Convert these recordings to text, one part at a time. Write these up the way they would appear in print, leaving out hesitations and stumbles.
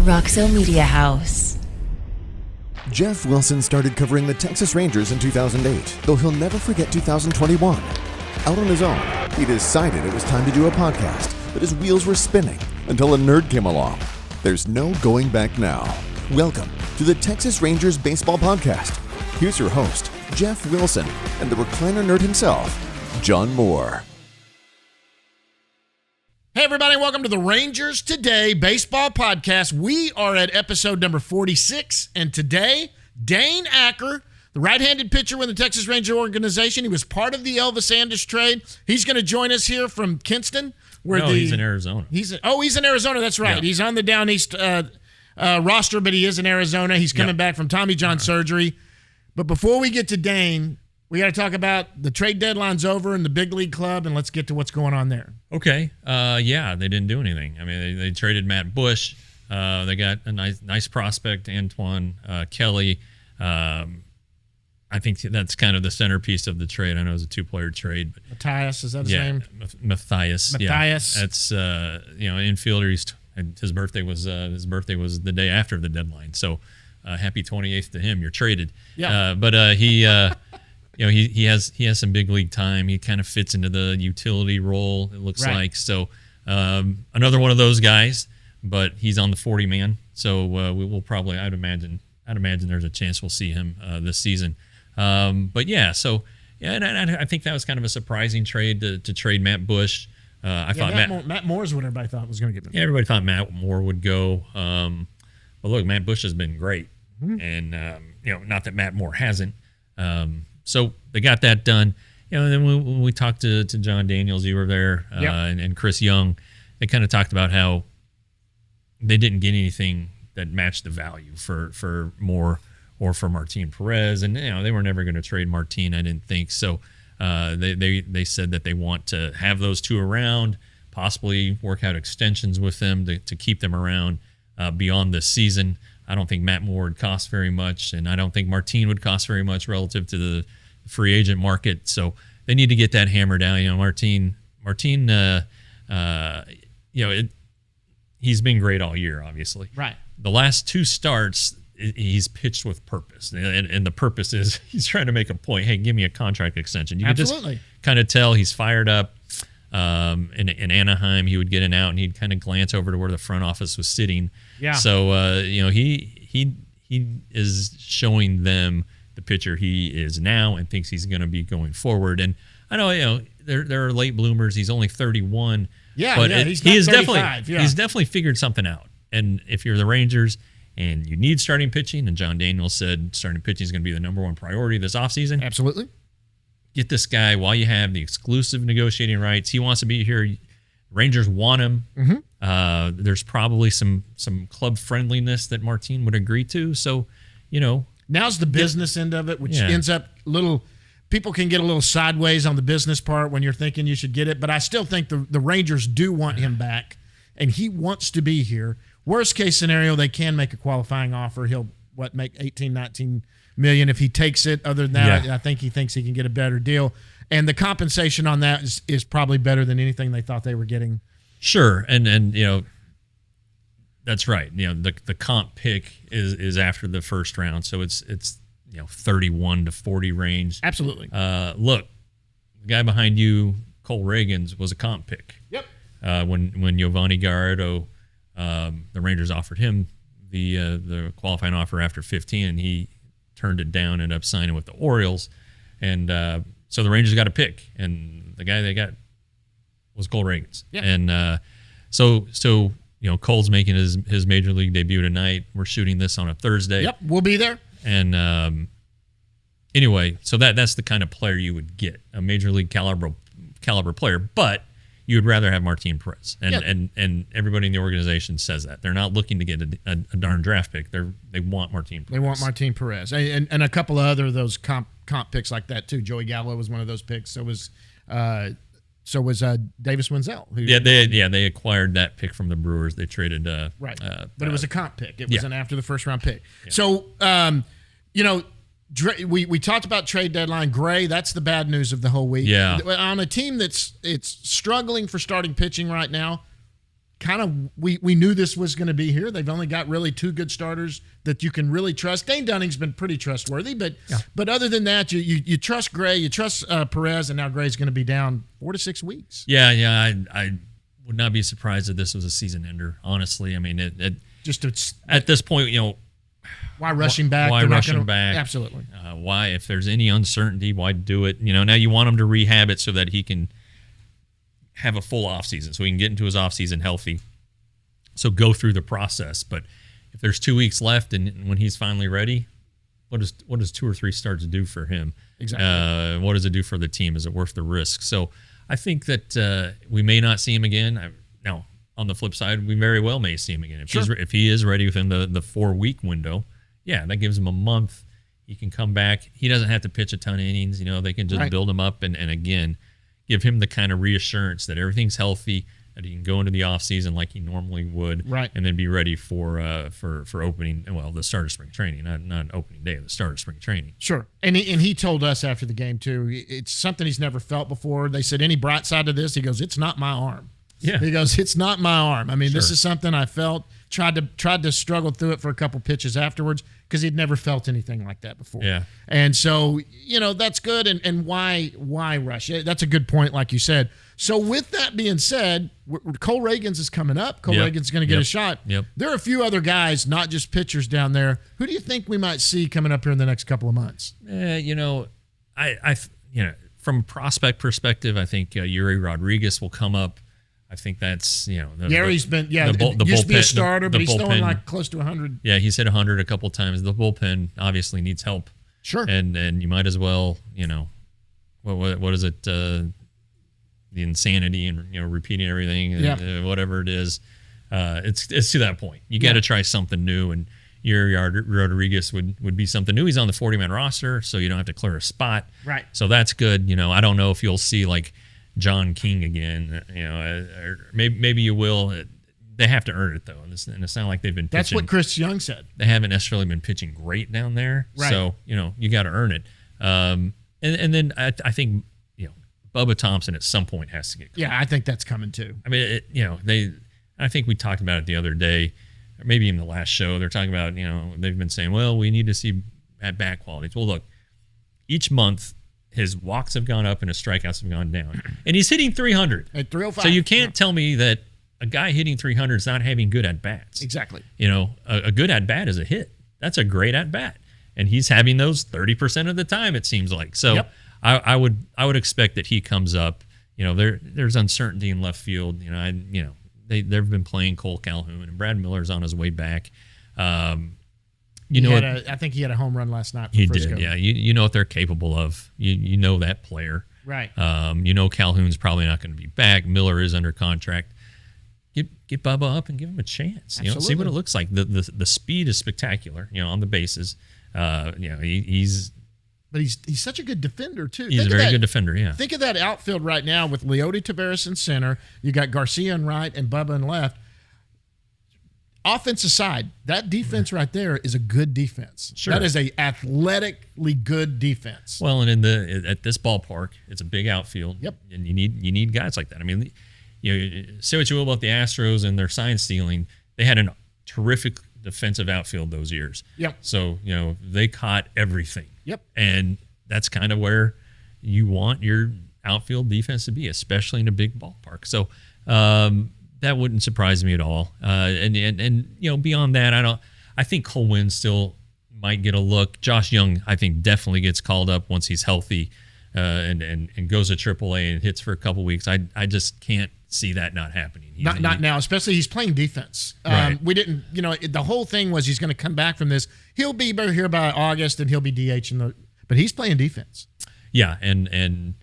Roxo Media House. Jeff Wilson started covering the Texas Rangers in 2008, though he'll never forget 2021. Out on his own, he decided it was time to do a podcast, but his wheels were spinning until a nerd came along. There's no going back now. Welcome to the Texas Rangers Baseball Podcast. Here's your host, Jeff Wilson, and the recliner nerd himself, John Moore. Hey, everybody, welcome to the Rangers Today Baseball Podcast. We are at episode number 46, and today, Dane Acker, the right-handed pitcher with the Texas Ranger organization, he was part of the Elvis Andrus trade. He's going to join us here from Kinston. He's in Arizona. He's in Arizona, that's right. Yeah. He's on the Down East roster, but he is in Arizona. He's coming back from Tommy John surgery. But before we get to Dane, we got to talk about the trade deadline's over in the big league club, and let's get to what's going on there. Okay. They didn't do anything. I mean, they traded Matt Bush. They got a nice prospect, Antoine Kelly. I think that's kind of the centerpiece of the trade. I know it was a two-player trade. But Matthias, is that his name? Matthias. Matthias. Yeah. That's infielder. His birthday was the day after the deadline. So happy 28th to him. You're traded. Yeah. He has some big league time. He kind of fits into the utility role, it looks like. So another one of those guys, but he's on the 40-man. So we will probably, I'd imagine there's a chance we'll see him this season. And I think that was kind of a surprising trade to trade Matt Bush. I thought Matt Moore's what everybody thought was going to get him. Yeah, everybody thought Matt Moore would go. But look, Matt Bush has been great. Mm-hmm. And, not that Matt Moore hasn't. So they got that done. And then when we talked to John Daniels, you were there, and Chris Young, they kind of talked about how they didn't get anything that matched the value for Moore or for Martin Perez. And, they were never going to trade Martin, I didn't think. So they said that they want to have those two around, possibly work out extensions with them to keep them around beyond this season. I don't think Matt Moore would cost very much, and I don't think Martin would cost very much relative to the free agent market. So they need to get that hammered down. Martin, he's been great all year, obviously. Right. The last two starts, he's pitched with purpose, and the purpose is he's trying to make a point. Hey, give me a contract extension. You can just kind of tell he's fired up. In Anaheim, he would get an out, and he'd kind of glance over to where the front office was sitting. Yeah. So he is showing them the pitcher he is now, and thinks he's going to be going forward. And I know there are late bloomers. He's only 31. Yeah, but he's definitely figured something out. And if you're the Rangers and you need starting pitching, and John Daniels said starting pitching is going to be the number one priority this offseason. Absolutely. Get this guy while you have the exclusive negotiating rights. He wants to be here. Rangers want him. Mm-hmm. There's probably some club friendliness that Martin would agree to. So, now's the business end of it, which ends up people can get a little sideways on the business part when you're thinking you should get it. But I still think the Rangers do want him back, and he wants to be here. Worst case scenario, they can make a qualifying offer. He'll make 18, 19 million if he takes it. Other than that, I think he thinks he can get a better deal, and the compensation on that is probably better than anything they thought they were getting. Sure, and that's right. The comp pick is after the first round, so it's 31 to 40 range. Absolutely. Look, the guy behind you, Cole Reagans, was a comp pick. Yep. When Giovanni Gallardo, the Rangers offered him the qualifying offer after 15, and he turned it down, ended up signing with the Orioles. And so the Rangers got a pick, and the guy they got was Cole Reagans. Yeah. And so Cole's making his major league debut tonight. We're shooting this on a Thursday. Yep, we'll be there. And anyway, so that's the kind of player you would get, a major league caliber player, but you would rather have Martin Perez. And everybody in the organization says that. They're not looking to get a darn draft pick. They want Martin Perez. They want Martin Perez. And a couple of other of those comp picks like that, too. Joey Gallo was one of those picks. So was Davis Wenzel. They acquired that pick from the Brewers. They traded. Right. But it was a comp pick. It was an after the first round pick. Yeah. So, we talked about trade deadline. Gray, that's the bad news of the whole week. Yeah. On a team it's struggling for starting pitching right now, kind of we knew this was going to be here. They've only got really 2 good starters that you can really trust. Dane Dunning's been pretty trustworthy, but other than that, you trust Gray, you trust Perez, and now Gray's going to be down 4 to 6 weeks. Yeah. I would not be surprised if this was a season ender. Honestly, I mean, at this point, why rush him back? Why rush him back? Absolutely. Why, if there's any uncertainty, why do it? Now you want him to rehab it so that he can have a full offseason, so he can get into his offseason healthy. So go through the process. But if there's 2 weeks left and when he's finally ready, what does 2 or 3 starts do for him? Exactly. What does it do for the team? Is it worth the risk? So I think that we may not see him again. Now, on the flip side, we very well may see him again. If he is ready within the 4-week window, yeah, that gives him a month. He can come back. He doesn't have to pitch a ton of innings. They can just build him up and again, give him the kind of reassurance that everything's healthy, that he can go into the offseason like he normally would, and then be ready for opening, the start of spring training, not opening day, the start of spring training. Sure. And he told us after the game, too, it's something he's never felt before. They said, any bright side to this? He goes, it's not my arm. Yeah. He goes, it's not my arm. I mean, This is something I felt, tried to struggle through it for a couple pitches afterwards because he'd never felt anything like that before. Yeah. And so, that's good. And why rush? That's a good point, like you said. So with that being said, Cole Reagans is coming up. Cole Reagans going to get a shot. Yep. There are a few other guys, not just pitchers down there. Who do you think we might see coming up here in the next couple of months? I from a prospect perspective, I think Yuri Rodriguez will come up. I think that's, Gary's been, used to be a starter, but he's throwing like close to 100. Yeah, he's hit 100 a couple times. The bullpen obviously needs help. Sure. And you might as well, what is it? The insanity and, repeating everything, whatever it is. It's to that point. You got to try something new, and Yuri Rodriguez would be something new. He's on the 40-man roster, so you don't have to clear a spot. Right. So that's good. I don't know if you'll see like John King again, or maybe you will. They have to earn it, though, and it's not like they've been pitching. That's what Chris Young said. They haven't necessarily been pitching great down there, right. So you got to earn it. And then I think Bubba Thompson at some point has to get called. Yeah, I think that's coming too. I mean, I think we talked about it the other day, or maybe even the last show. They're talking about they've been saying, well, we need to see at bat qualities. Well, look, each month, his walks have gone up and his strikeouts have gone down. And he's hitting 300. At 305. So you can't tell me that a guy hitting 300 is not having good at-bats. Exactly. A good at-bat is a hit. That's a great at-bat. And he's having those 30% of the time, it seems like. So I would expect that he comes up. There's uncertainty in left field. They've been playing Cole Calhoun, and Brad Miller's on his way back. I think he had a home run last night. He did, yeah. You know what they're capable of. You know that player. Right. Calhoun's probably not going to be back. Miller is under contract. Get Bubba up and give him a chance. See what it looks like. The speed is spectacular. On the bases. He's such a good defender too. He's a very good defender. Yeah. Think of that outfield right now with Leody Taveras in center. You got Garcia in right and Bubba in left. Offensive side, that defense right there is a good defense. Sure. That is a athletically good defense. Well, and at this ballpark, it's a big outfield. Yep. And you need guys like that. I mean, say what you will about the Astros and their sign stealing, they had a terrific defensive outfield those years. Yep. So, they caught everything. Yep. And that's kind of where you want your outfield defense to be, especially in a big ballpark. So, that wouldn't surprise me at all. And beyond that, I think Cole Winn still might get a look. Josh Young, I think, definitely gets called up once he's healthy and goes to AAA and hits for a couple weeks. I just can't see that not happening. Not now, especially he's playing defense. Right. We didn't, the whole thing was he's going to come back from this. He'll be here by August and he'll be DH but he's playing defense. Yeah, and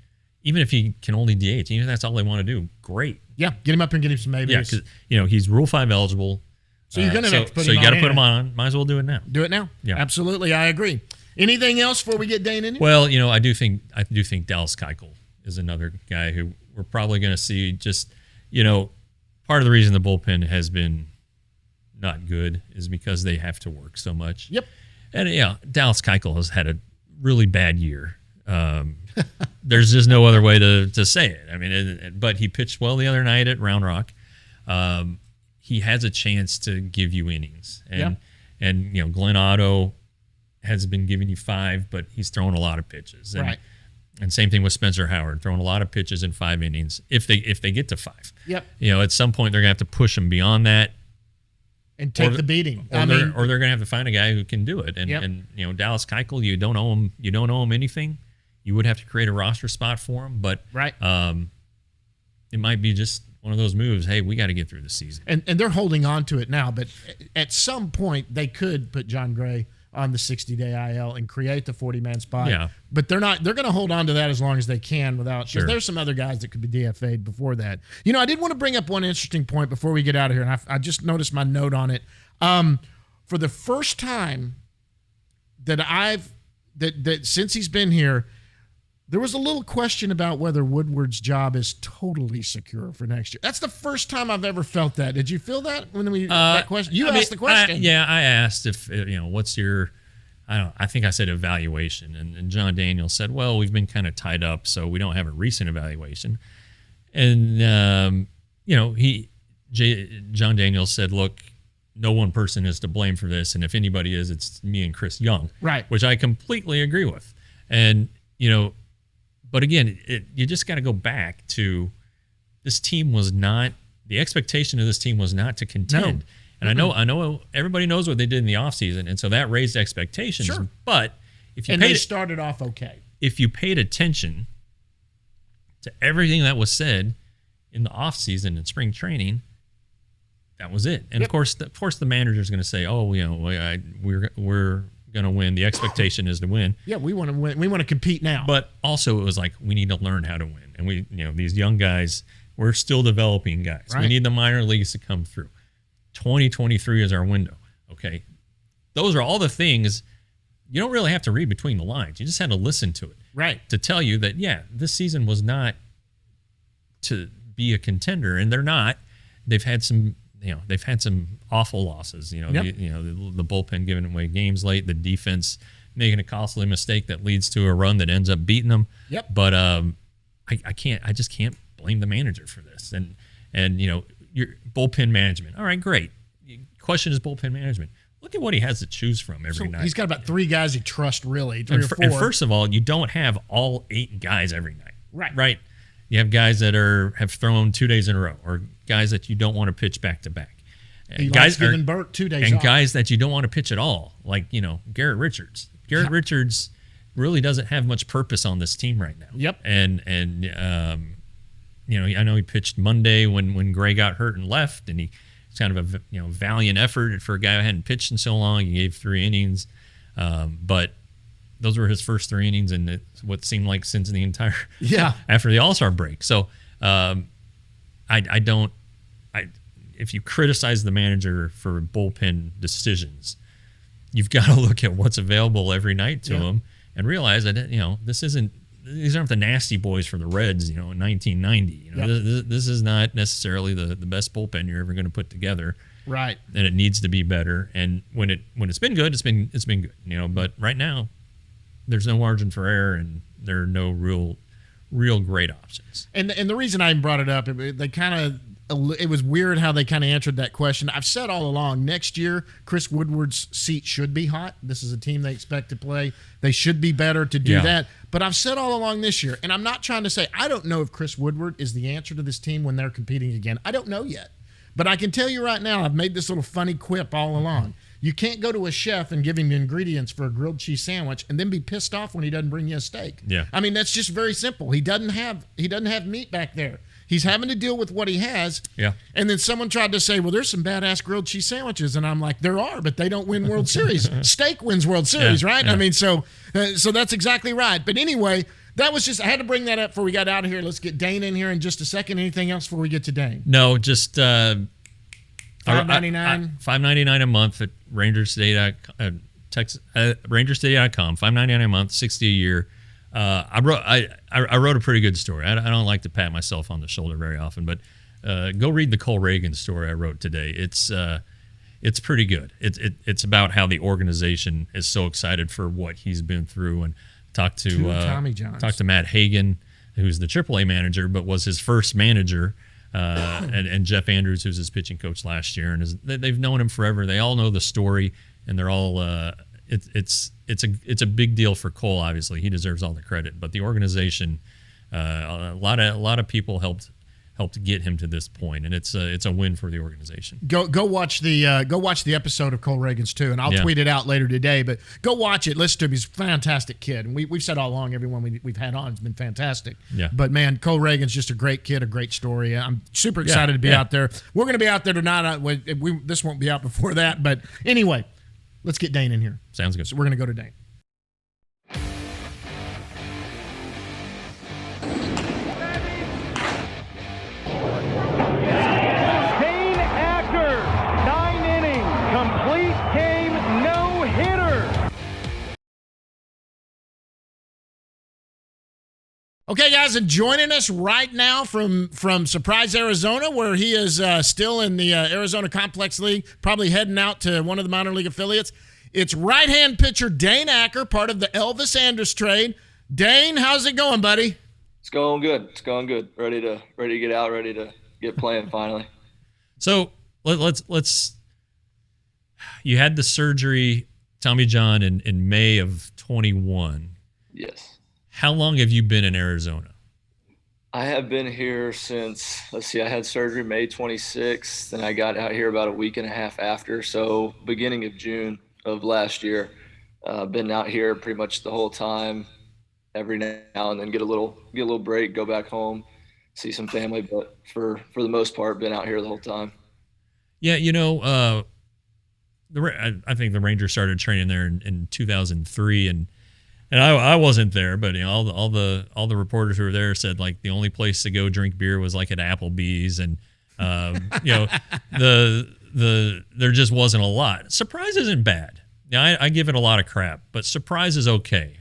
even if he can only DH, even if that's all they want to do, great. Yeah, get him up and get him some maybes. Yeah, because he's Rule 5 eligible. So you're going to have to put him on. So you got to put him on. Might as well do it now. Do it now. Yeah, absolutely. I agree. Anything else before we get Dane in here? Well, I do think Dallas Kykel is another guy who we're probably going to see. Just part of the reason the bullpen has been not good is because they have to work so much. Yep. And Dallas Kykel has had a really bad year. There's just no other way to say it. I mean, but he pitched well the other night at Round Rock. he has a chance to give you innings. And Glenn Otto has been giving you 5, but he's throwing a lot of pitches. And, and same thing with Spencer Howard, throwing a lot of pitches in 5 innings if they get to 5. Yep. At some point they're going to have to push him beyond that and take the beating. Or they're going to have to find a guy who can do it. And Dallas Kykel, you don't owe him anything. You would have to create a roster spot for him, but it might be just one of those moves. Hey, we got to get through the season. And they're holding on to it now, but at some point they could put John Gray on the 60-day IL and create the 40-man spot. Yeah. But they're not. They're going to hold on to that as long as they can without. Because there's some other guys that could be DFA'd before that. I did want to bring up one interesting point before we get out of here, and I just noticed my note on it. For the first time that since he's been here, there was a little question about whether Woodward's job is totally secure for next year. That's the first time I've ever felt that. Did you feel that when we that question? You asked the question. I asked if what's your, I think I said evaluation, and John Daniels said, well, we've been kind of tied up, so we don't have a recent evaluation. And John Daniels said, look, no one person is to blame for this, and if anybody is, it's me and Chris Young, right? Which I completely agree with, and But again, you just got to go back to this team was not, the expectation of this team was not to contend. No. And I know everybody knows what they did in the offseason, and so that raised expectations. Sure. But if you they started off okay. If you paid attention to everything that was said in the offseason and spring training, that was it. And of course the manager's going to say, "Oh, we're going to win. The expectation is to win." Yeah, we want to win. We want to compete now. But also it was like, we need to learn how to win. And we, these young guys, we're still developing guys. Right. We need the minor leagues to come through. 2023 is our window. Okay. Those are all the things you don't really have to read between the lines. You just had to listen to it. Right. To tell you that, this season was not to be a contender, and they're not. They've had some awful losses. The bullpen giving away games late, the defense making a costly mistake that leads to a run that ends up beating them. Yep. But I just can't blame the manager for this. And your bullpen management. All right, great. Question is bullpen management. Look at what he has to choose from every night. He's got about 3 guys he trusts, really, 3 or 4. And first of all, you don't have all 8 guys every night. Right. Right. You have guys that have thrown 2 days in a row, or guys that you don't want to pitch back to back. Guys giving Burke 2 days and off. Guys that you don't want to pitch at all, like Garrett Richards. Garrett Richards really doesn't have much purpose on this team right now. Yep. And I know he pitched Monday when Gray got hurt and left, and it's kind of a valiant effort for a guy who hadn't pitched in so long. He gave 3 innings, but those were his first 3 innings in what seemed like since the entire after the All-Star break. So if you criticize the manager for bullpen decisions, you've got to look at what's available every night to him and realize that these aren't the nasty boys for the Reds, in 1990. This is not necessarily the best bullpen you're ever going to put together. Right. And it needs to be better. And when it's been good, it's been good. But right now, there's no margin for error, and there are no real great options. And the reason I brought it up, it was weird how they kind of answered that question. I've said all along, next year, Chris Woodward's seat should be hot. This is a team they expect to play. They should be better to do that. But I've said all along this year, and I'm not trying to say, I don't know if Chris Woodward is the answer to this team when they're competing again. I don't know yet. But I can tell you right now, I've made this little funny quip all along. You can't go to a chef and give him the ingredients for a grilled cheese sandwich and then be pissed off when he doesn't bring you a steak. Yeah. I mean, that's just very simple. He doesn't have meat back there. He's having to deal with what he has. Yeah. And then someone tried to say, well, there's some badass grilled cheese sandwiches. And I'm like, there are, but they don't win World Series. Steak wins World Series, right? Yeah. I mean, so that's exactly right. But anyway, that was just, I had to bring that up before we got out of here. Let's get Dane in here in just a second. Anything else before we get to Dane? No, just $5.99. $5.99 a month at rangersday.com, rangersday.com, $5.99 a month, $60 a year. I wrote a pretty good story. I don't like to pat myself on the shoulder very often, but go read the Cole Reagan story I wrote today. It's pretty good. It's about how the organization is so excited for what he's been through, and talked to Tommy Johns. Talked to Matt Hagan, who's the AAA manager, but was his first manager and Jeff Andrews, who's his pitching coach last year, and they've known him forever. They all know the story, and they're all it's a big deal for Cole. Obviously, he deserves all the credit, but the organization, a lot of people helped get him to this point, and it's a win for the organization. Go watch the episode of Cole Reagan's too, and I'll tweet it out later today. But go watch it, listen to him. He's a fantastic kid, and we've said all along, everyone we've had on has been fantastic. Yeah. But man, Cole Reagan's just a great kid, a great story. I'm super excited to be out there. We're going to be out there tonight. This won't be out before that, but anyway, let's get Dane in here. Sounds good. So we're going to go to Dane. Okay, guys, and joining us right now from Surprise, Arizona, where he is still in the Arizona Complex League, probably heading out to one of the minor league affiliates. It's right-hand pitcher Dane Acker, part of the Elvis Andrus trade. Dane, how's it going, buddy? It's going good. It's going good. Ready to get out. Ready to get playing finally. So let's. You had the surgery, Tommy John, in May of 21. Yes. How long have you been in Arizona? I have been here since, I had surgery May 26th, and I got out here about a week and a half after. So beginning of June of last year, been out here pretty much the whole time. Every now and then get a little break, go back home, see some family. But for the most part, been out here the whole time. Yeah, I think the Rangers started training there in 2003, and I wasn't there, but all the reporters who were there said like the only place to go drink beer was like at Applebee's, and there just wasn't a lot. Surprise isn't bad. Now I give it a lot of crap, but Surprise is okay.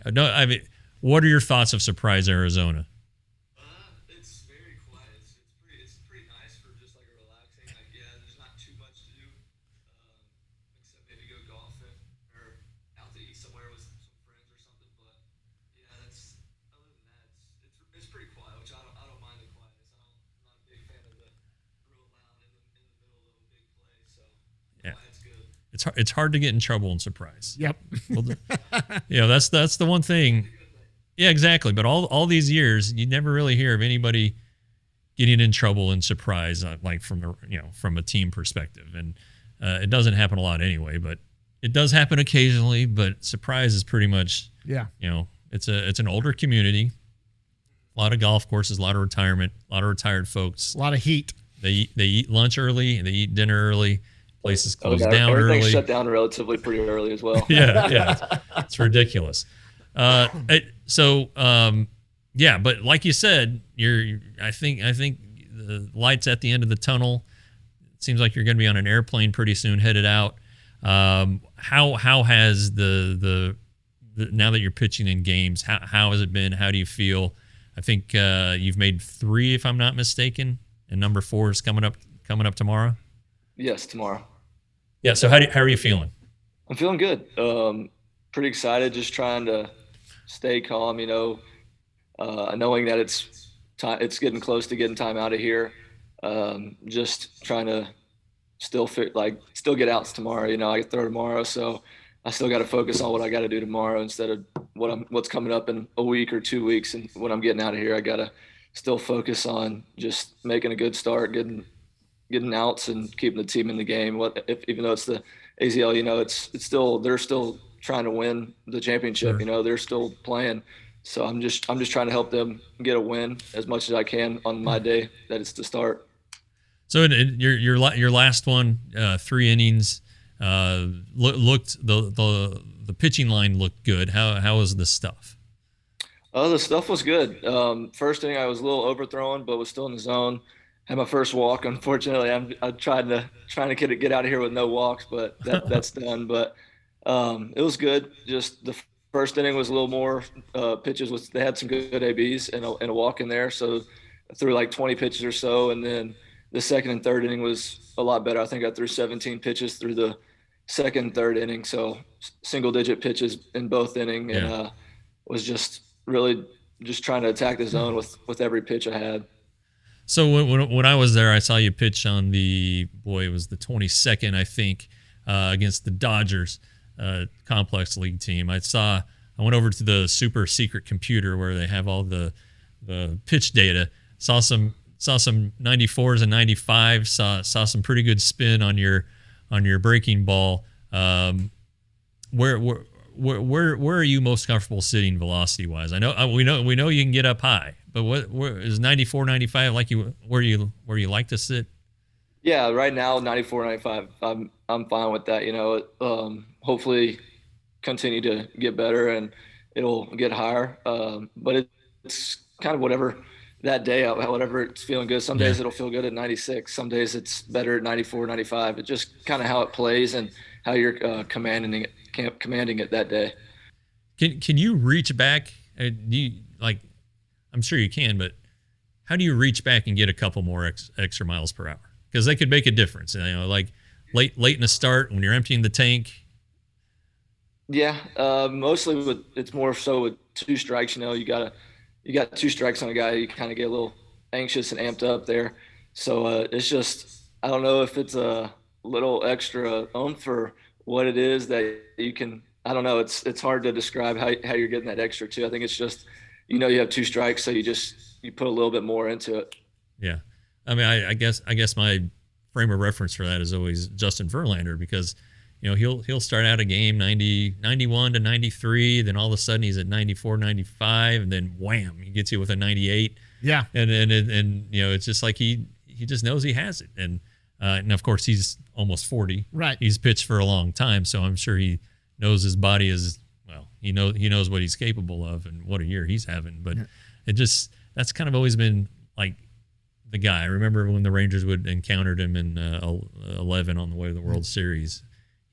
What are your thoughts of Surprise, Arizona? It's very quiet. It's pretty nice for just like a relaxing. Like, there's not too much to do, except maybe go golfing or out to eat somewhere with some friends or something. But that's other than that, it's pretty quiet, which I don't mind the quietness. I'm not a big fan of the real loud in the middle of a big place. So quiet's good. It's hard to get in trouble in Surprise. Yep. Well, that's the one thing. Yeah, exactly. But all these years, you never really hear of anybody getting in trouble in Surprise, like from a team perspective, and it doesn't happen a lot anyway. But it does happen occasionally. But Surprise is pretty much it's an older community, a lot of golf courses, a lot of retirement, a lot of retired folks, a lot of heat. They eat lunch early, they eat dinner early. Places close down everything's early. Shut down relatively pretty early as well. Yeah, it's ridiculous. But like you said, I think the light's at the end of the tunnel. It seems like you're going to be on an airplane pretty soon, headed out. How has the now that you're pitching in games, how has it been? How do you feel? I think you've made 3, if I'm not mistaken, and number 4 is coming up tomorrow. Yes, tomorrow. Yeah. So how are you feeling? I'm feeling good. Pretty excited. Just trying to stay calm. Knowing that it's getting close to getting time out of here. Just trying to still get outs tomorrow. I can throw tomorrow, so I still got to focus on what I got to do tomorrow instead of what's coming up in a week or 2 weeks. And when I'm getting out of here, I got to still focus on just making a good start, getting outs, and keeping the team in the game. Even though it's the AZL, it's still they're still trying to win the championship. Sure. They're still playing. So I'm just trying to help them get a win as much as I can on my day that it's to start. So your last one, 3 innings, looked the pitching line looked good. How was the stuff? The stuff was good. First inning I was a little overthrown, but was still in the zone. Had my first walk. Unfortunately, I'm trying to get out of here with no walks, but that's done. But it was good. Just the first inning was a little more pitches. They had some good ABs and a walk in there, so I threw like 20 pitches or so. And then the second and third inning was a lot better. I think I threw 17 pitches through the second and third inning, so single-digit pitches in both inning, and was just really just trying to attack the zone with every pitch I had. So when I was there, I saw you pitch on it was the 22nd, I think, against the Dodgers complex league team. I went over to the super secret computer where they have all the pitch data. Saw some 94s and 95s. Saw some pretty good spin on your breaking ball. Where are you most comfortable sitting velocity wise? I know we know you can get up high, but where is 94, 95 where you like to sit? Yeah, right now 94, 95. I'm fine with that. Hopefully continue to get better and it'll get higher. But it's kind of whatever that day, whatever it's feeling good. Some days it'll feel good at 96. Some days it's better at 94, 95. It's just kind of how it plays and how you're commanding it that day. Can you reach back? I'm sure you can, but how do you reach back and get a couple more extra miles per hour? Because they could make a difference. Like late in the start when you're emptying the tank. Yeah, mostly it's more so with two strikes. You got two strikes on a guy, you kind of get a little anxious and amped up there. So it's just, I don't know if it's a little extra oomph or what it is that you can. I don't know. It's hard to describe how you're getting that extra too. I think it's just, you have two strikes, so you put a little bit more into it. Yeah, I mean, I guess my frame of reference for that is always Justin Verlander, because he'll start out a game 91 to 93, then all of a sudden he's at 94, 95, and then wham, he gets you with a 98. Yeah, and it's just like he just knows he has it, and of course he's almost 40. Right, he's pitched for a long time, so I'm sure he knows his body is well. He knows what he's capable of, and what a year he's having. But that's kind of always been like the guy. I remember when the Rangers would encountered him in 11 on the way to the World Series.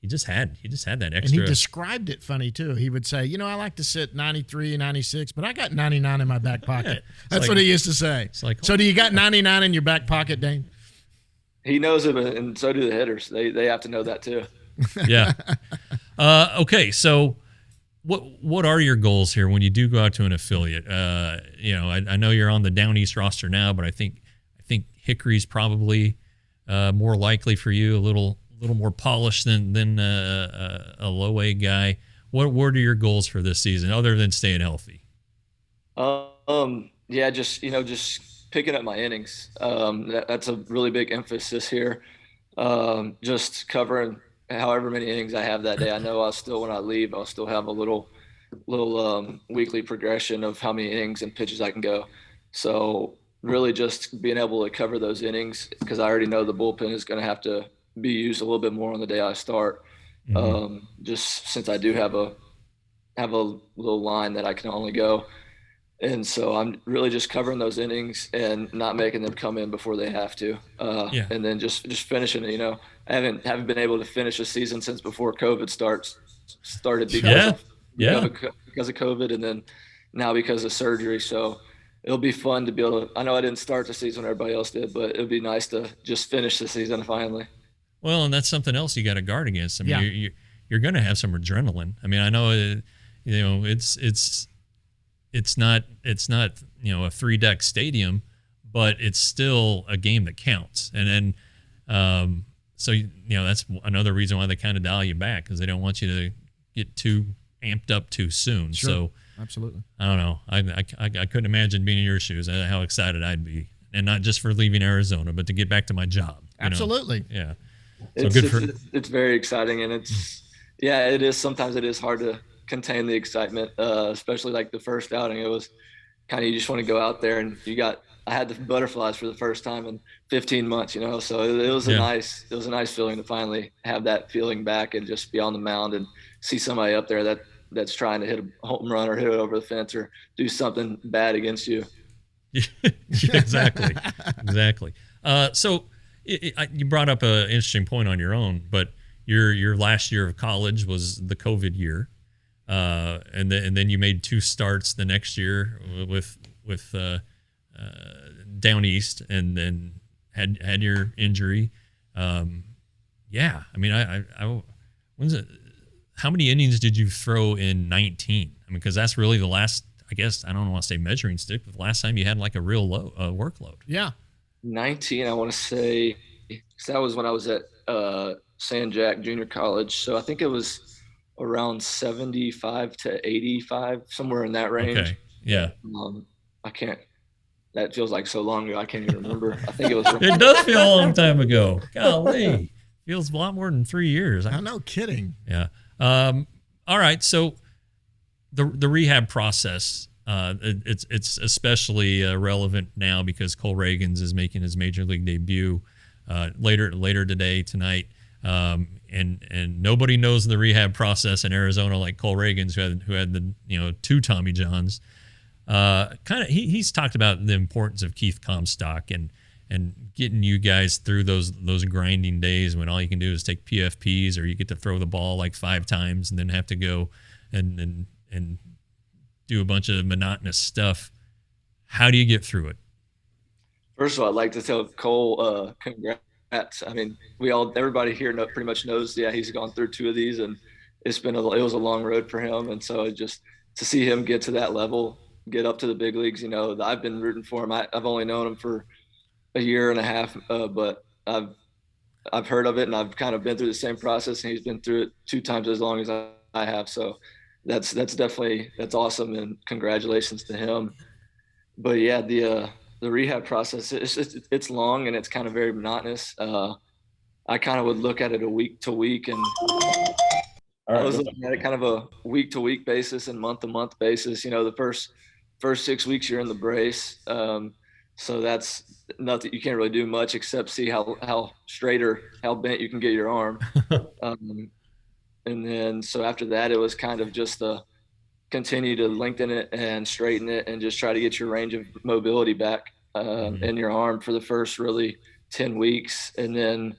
He just had that extra. And he described it funny too. He would say, I like to sit 93, 96, but I got 99 in my back pocket. That's what he used to say. So do you got 99 in your back pocket, Dane? He knows it, and so do the hitters. They have to know that too. Yeah. Okay, so what are your goals here when you do go out to an affiliate? I know you're on the Down East roster now, but I think Hickory's probably more likely for you, a little more polished than a low A guy. What are your goals for this season other than staying healthy? Just picking up my innings. That's a really big emphasis here. Just covering however many innings I have that day. I know when I leave, I'll still have a little weekly progression of how many innings and pitches I can go. So really just being able to cover those innings, because I already know the bullpen is going to have to be used a little bit more on the day I start. Mm-hmm. Just since I do have a little line that I can only go. And so I'm really just covering those innings and not making them come in before they have to. And then just finishing it. I haven't been able to finish a season since before COVID started because of COVID, and then now because of surgery. So it'll be fun to be able to. I know I didn't start the season when everybody else did, but it'll be nice to just finish the season finally. Well, and that's something else you got to guard against. I mean, you're going to have some adrenaline. I mean, I know it's not a 3-deck stadium, but it's still a game that counts. And then so that's another reason why they kind of dial you back, because they don't want you to get too amped up too soon. Sure. So absolutely, I don't know. I couldn't imagine being in your shoes. How excited I'd be, and not just for leaving Arizona, but to get back to my job. Absolutely, yeah. So it's very exciting, and it is. Sometimes it is hard to contain the excitement, especially like the first outing. It was kind of, you just want to go out there, and I had the butterflies for the first time in 15 months, so it was a nice feeling to finally have that feeling back and just be on the mound and see somebody up there that's trying to hit a home run or hit it over the fence or do something bad against you. Yeah, exactly. So you brought up an interesting point on your own, but your last year of college was the COVID year. And then you made 2 starts the next year with Down East, and then had your injury. I mean, when's it? How many innings did you throw in 19? I mean, because that's really the last. I guess I don't want to say measuring stick, but the last time you had like a real low workload. Yeah. 19, I want to say, 'cause that was when I was at San Jack Junior College. So I think it was around 75 to 85, somewhere in that range. Okay. Yeah. I can't. That feels like so long ago. I can't even remember. I think it was. It does feel a long time ago. Golly, feels a lot more than 3 years. I'm no kidding. Yeah. All right. So the rehab process, it's especially relevant now because Cole Reagans is making his major league debut later tonight. And nobody knows the rehab process in Arizona like Cole Reagans, who had the 2 Tommy Johns. He's talked about the importance of Keith Comstock and getting you guys through those grinding days when all you can do is take PFPs, or you get to throw the ball like 5 times and then have to go and do a bunch of monotonous stuff. How do you get through it? First of all, I'd like to tell Cole congrats. I mean, everybody here pretty much knows. Yeah, he's gone through 2 of these, and it was a long road for him. And so just to see him get to that level, get up to the big leagues, I've been rooting for him. I've only known him for a year and a half, but I've heard of it, and I've kind of been through the same process, and he's been through it 2 times as long as I have. So that's awesome, and congratulations to him. But yeah, the rehab process, it's long, and it's kind of very monotonous. I kind of would look at it a week to week, and I was looking at it kind of a week to week basis and month to month basis. The first 6 weeks you're in the brace. So that's nothing. You can't really do much except see how straight or how bent you can get your arm. And then, so after that, it was kind of just to continue to lengthen it and straighten it and just try to get your range of mobility back in your arm for the first really 10 weeks. And then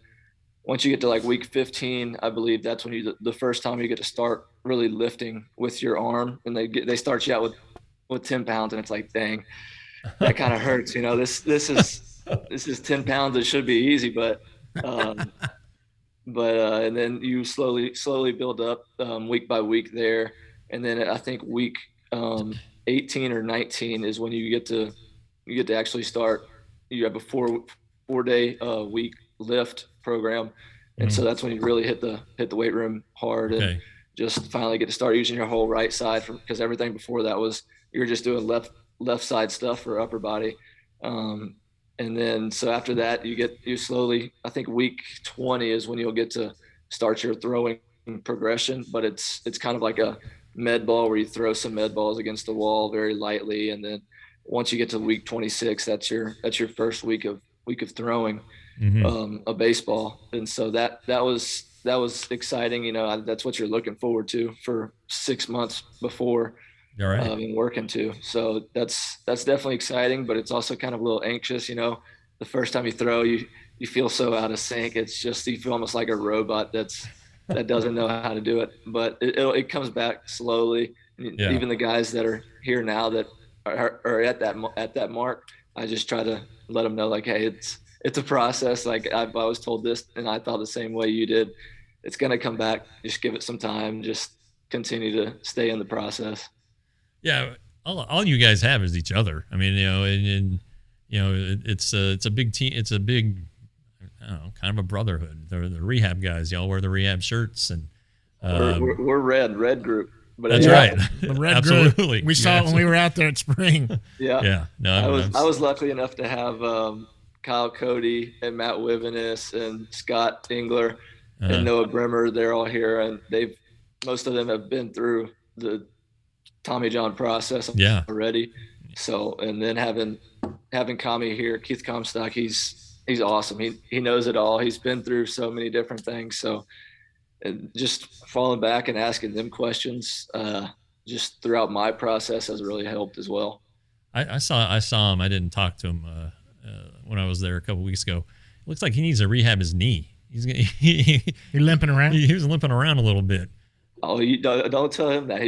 once you get to like week 15, I believe that's when the first time you get to start really lifting with your arm, and they start you out with 10 pounds, and it's like, dang, that kind of hurts. This is 10 pounds. It should be easy, but and then you slowly build up week by week there. And then I think week 18 or 19 is when you get to actually start. You have a 4-day week lift program. And so that's when you really hit the weight room hard and just finally get to start using your whole right side, because everything before that was you're just doing left side stuff for upper body. And then so after that you slowly, I think week 20 is when you'll get to start your throwing progression, but it's kind of like a med ball where you throw some med balls against the wall very lightly. And then once you get to week 26, that's your first week of throwing a baseball. And so that was exciting. That's what you're looking forward to for 6 months before. All right. And working to. So that's definitely exciting, but it's also kind of a little anxious. The first time you throw, you feel so out of sync. It's just, you feel almost like a robot that doesn't know how to do it, but it comes back slowly. Yeah. Even the guys that are here now that are at that mark, I just try to let them know, like, hey, it's a process. Like I was told this, and I thought the same way you did. It's going to come back. Just give it some time. Just continue to stay in the process. Yeah, all you guys have is each other. I mean, it's a big team. It's a big, I don't know, kind of a brotherhood. The rehab guys, y'all wear the rehab shirts, and we're red group. But that's right, the red absolutely. Group. We saw it when we were out there at spring. Yeah. No, I was lucky enough to have Kyle, Cody, and Matt Wivenis and Scott Engler and Noah Bremer. They're all here, and most of them have been through the Tommy John process already. So, and then having Kami here, Keith Comstock, he's awesome. He knows it all. He's been through so many different things. So just falling back and asking them questions just throughout my process has really helped as well. I saw him. I didn't talk to him when I was there a couple weeks ago. It looks like he needs to rehab his knee. He's limping around. He was limping around a little bit. Oh, you don't tell him that.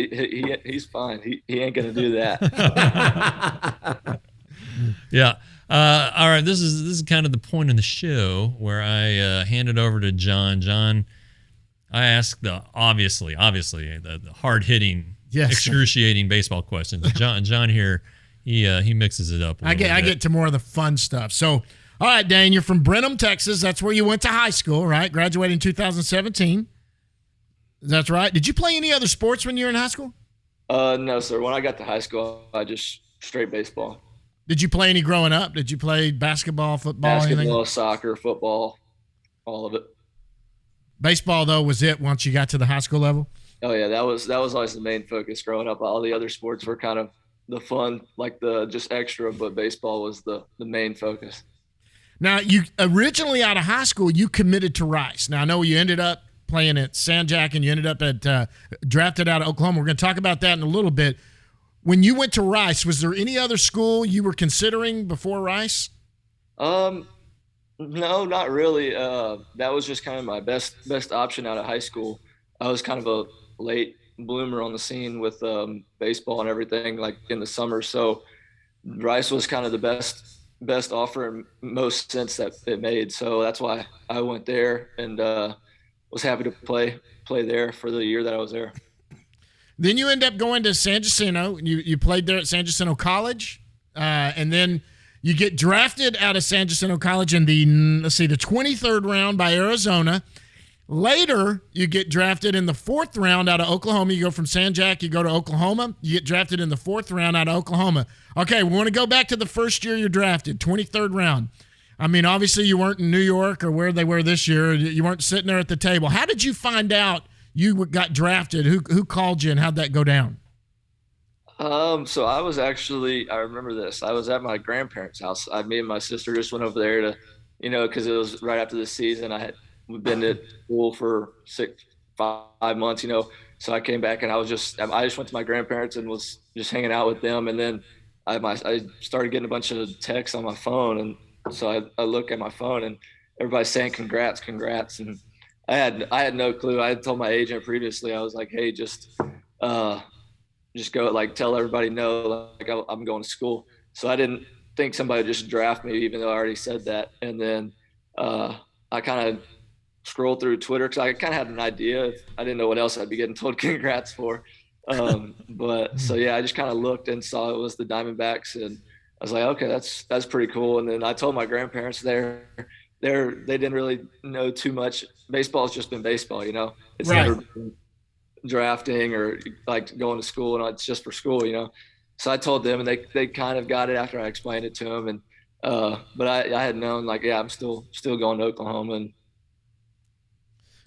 He's fine. He ain't gonna do that. Yeah. All right. This is kind of the point in the show where I hand it over to John. John, I ask the obviously the hard hitting, excruciating baseball questions. John here, he mixes it up. I get to more of the fun stuff. So All right, Dane, you're from Brenham, Texas. That's where you went to high school, right? Graduated in 2017. That's right. Did you play any other sports when you were in high school? No, sir. When I got to high school, I just straight baseball. Did you play any growing up? Did you play basketball, football, Basketball, anything? soccer, football, all of it. Baseball, though, was it once you got to the high school level? Oh yeah, that was always the main focus growing up. All the other sports were kind of the fun, like the just extra, but baseball was the main focus. Now, you originally out of high school, you committed to Rice. Now, I know you ended up playing at San Jack and you ended up at drafted out of Oklahoma. We're going to talk about that in a little bit. When you went to Rice, was there any other school you were considering before Rice? No, not really. That was just kind of my best option out of high school. I was kind of a late bloomer on the scene with baseball and everything, like in the summer. So Rice was kind of the best offer in most sense that it made. So that's why I went there and was happy to play there for the year that I was there. Then you end up going to San Jacinto. You played there at San Jacinto College, and then you get drafted out of San Jacinto College in the 23rd round by Arizona. Later, you get drafted in the 4th round out of Oklahoma. You go from San Jack, you go to Oklahoma. You get drafted in the 4th round out of Oklahoma. Okay, we want to go back to the first year you're drafted, 23rd round. I mean, obviously you weren't in New York or where they were this year. You weren't sitting there at the table. How did you find out you got drafted? Who called you and how'd that go down? So I remember this. I was at my grandparents' house. Me and my sister just went over there to, because it was right after the season. I had been at school for 5 months, so I came back and I just went to my grandparents and was just hanging out with them. And then I started getting a bunch of texts on my phone. And so I look at my phone and everybody's saying, congrats. And I had no clue. I had told my agent previously, I was like, hey, just go, like, tell everybody no, like I'm going to school. So I didn't think somebody would just draft me, even though I already said that. And then I kind of scrolled through Twitter because I kind of had an idea. I didn't know what else I'd be getting told congrats for. But so, yeah, I just kind of looked and saw it was the Diamondbacks. And I was like, okay, that's pretty cool. And then I told my grandparents they didn't really know too much. Baseball's just been baseball, It's right. never been drafting or like going to school, and it's just for school, So I told them, and they kind of got it after I explained it to them. And but I had known, like, yeah, I'm still going to Oklahoma. And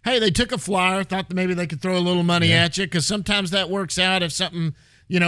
hey, they took a flyer, thought that maybe they could throw a little money at you, because sometimes that works out if something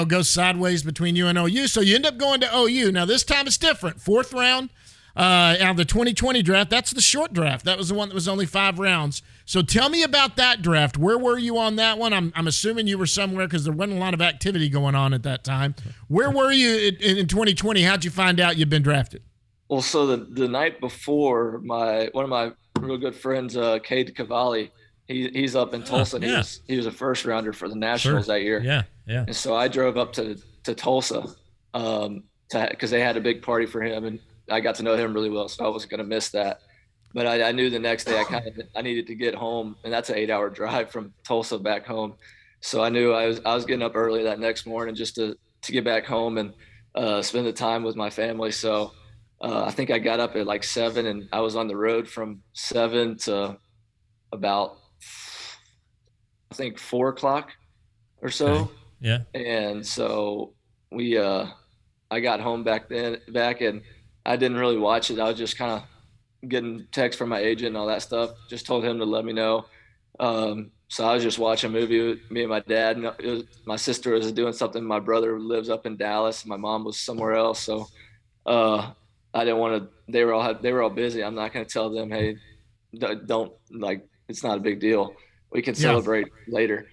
goes sideways between you and OU. So you end up going to OU. Now this time it's different. 4th round. Out of the 2020 draft, that's the short draft. That was the one that was only 5 rounds. So tell me about that draft. Where were you on that one? I'm assuming you were somewhere because there wasn't a lot of activity going on at that time. Where were you in 2020? How'd you find out you'd been drafted? Well, so the night before, one of my real good friends, Kykel, he's up in Tulsa. Yeah. He was a first rounder for the Nationals that year. Yeah. And so I drove up to Tulsa because they had a big party for him, and I got to know him really well, so I wasn't going to miss that. But I knew the next day I needed to get home, and that's an 8-hour drive from Tulsa back home. So I knew I was getting up early that next morning just to get back home and spend the time with my family. So I think I got up at like 7, and I was on the road from 7 to about, I think, 4 o'clock or so. Okay. Yeah. And so I got home back, and I didn't really watch it. I was just kind of getting texts from my agent and all that stuff. Just told him to let me know. So I was just watching a movie with me and my dad. And my sister was doing something. My brother lives up in Dallas. My mom was somewhere else. So I didn't want to. They were all busy. I'm not going to tell them, hey, don't, like, it's not a big deal. We can celebrate later.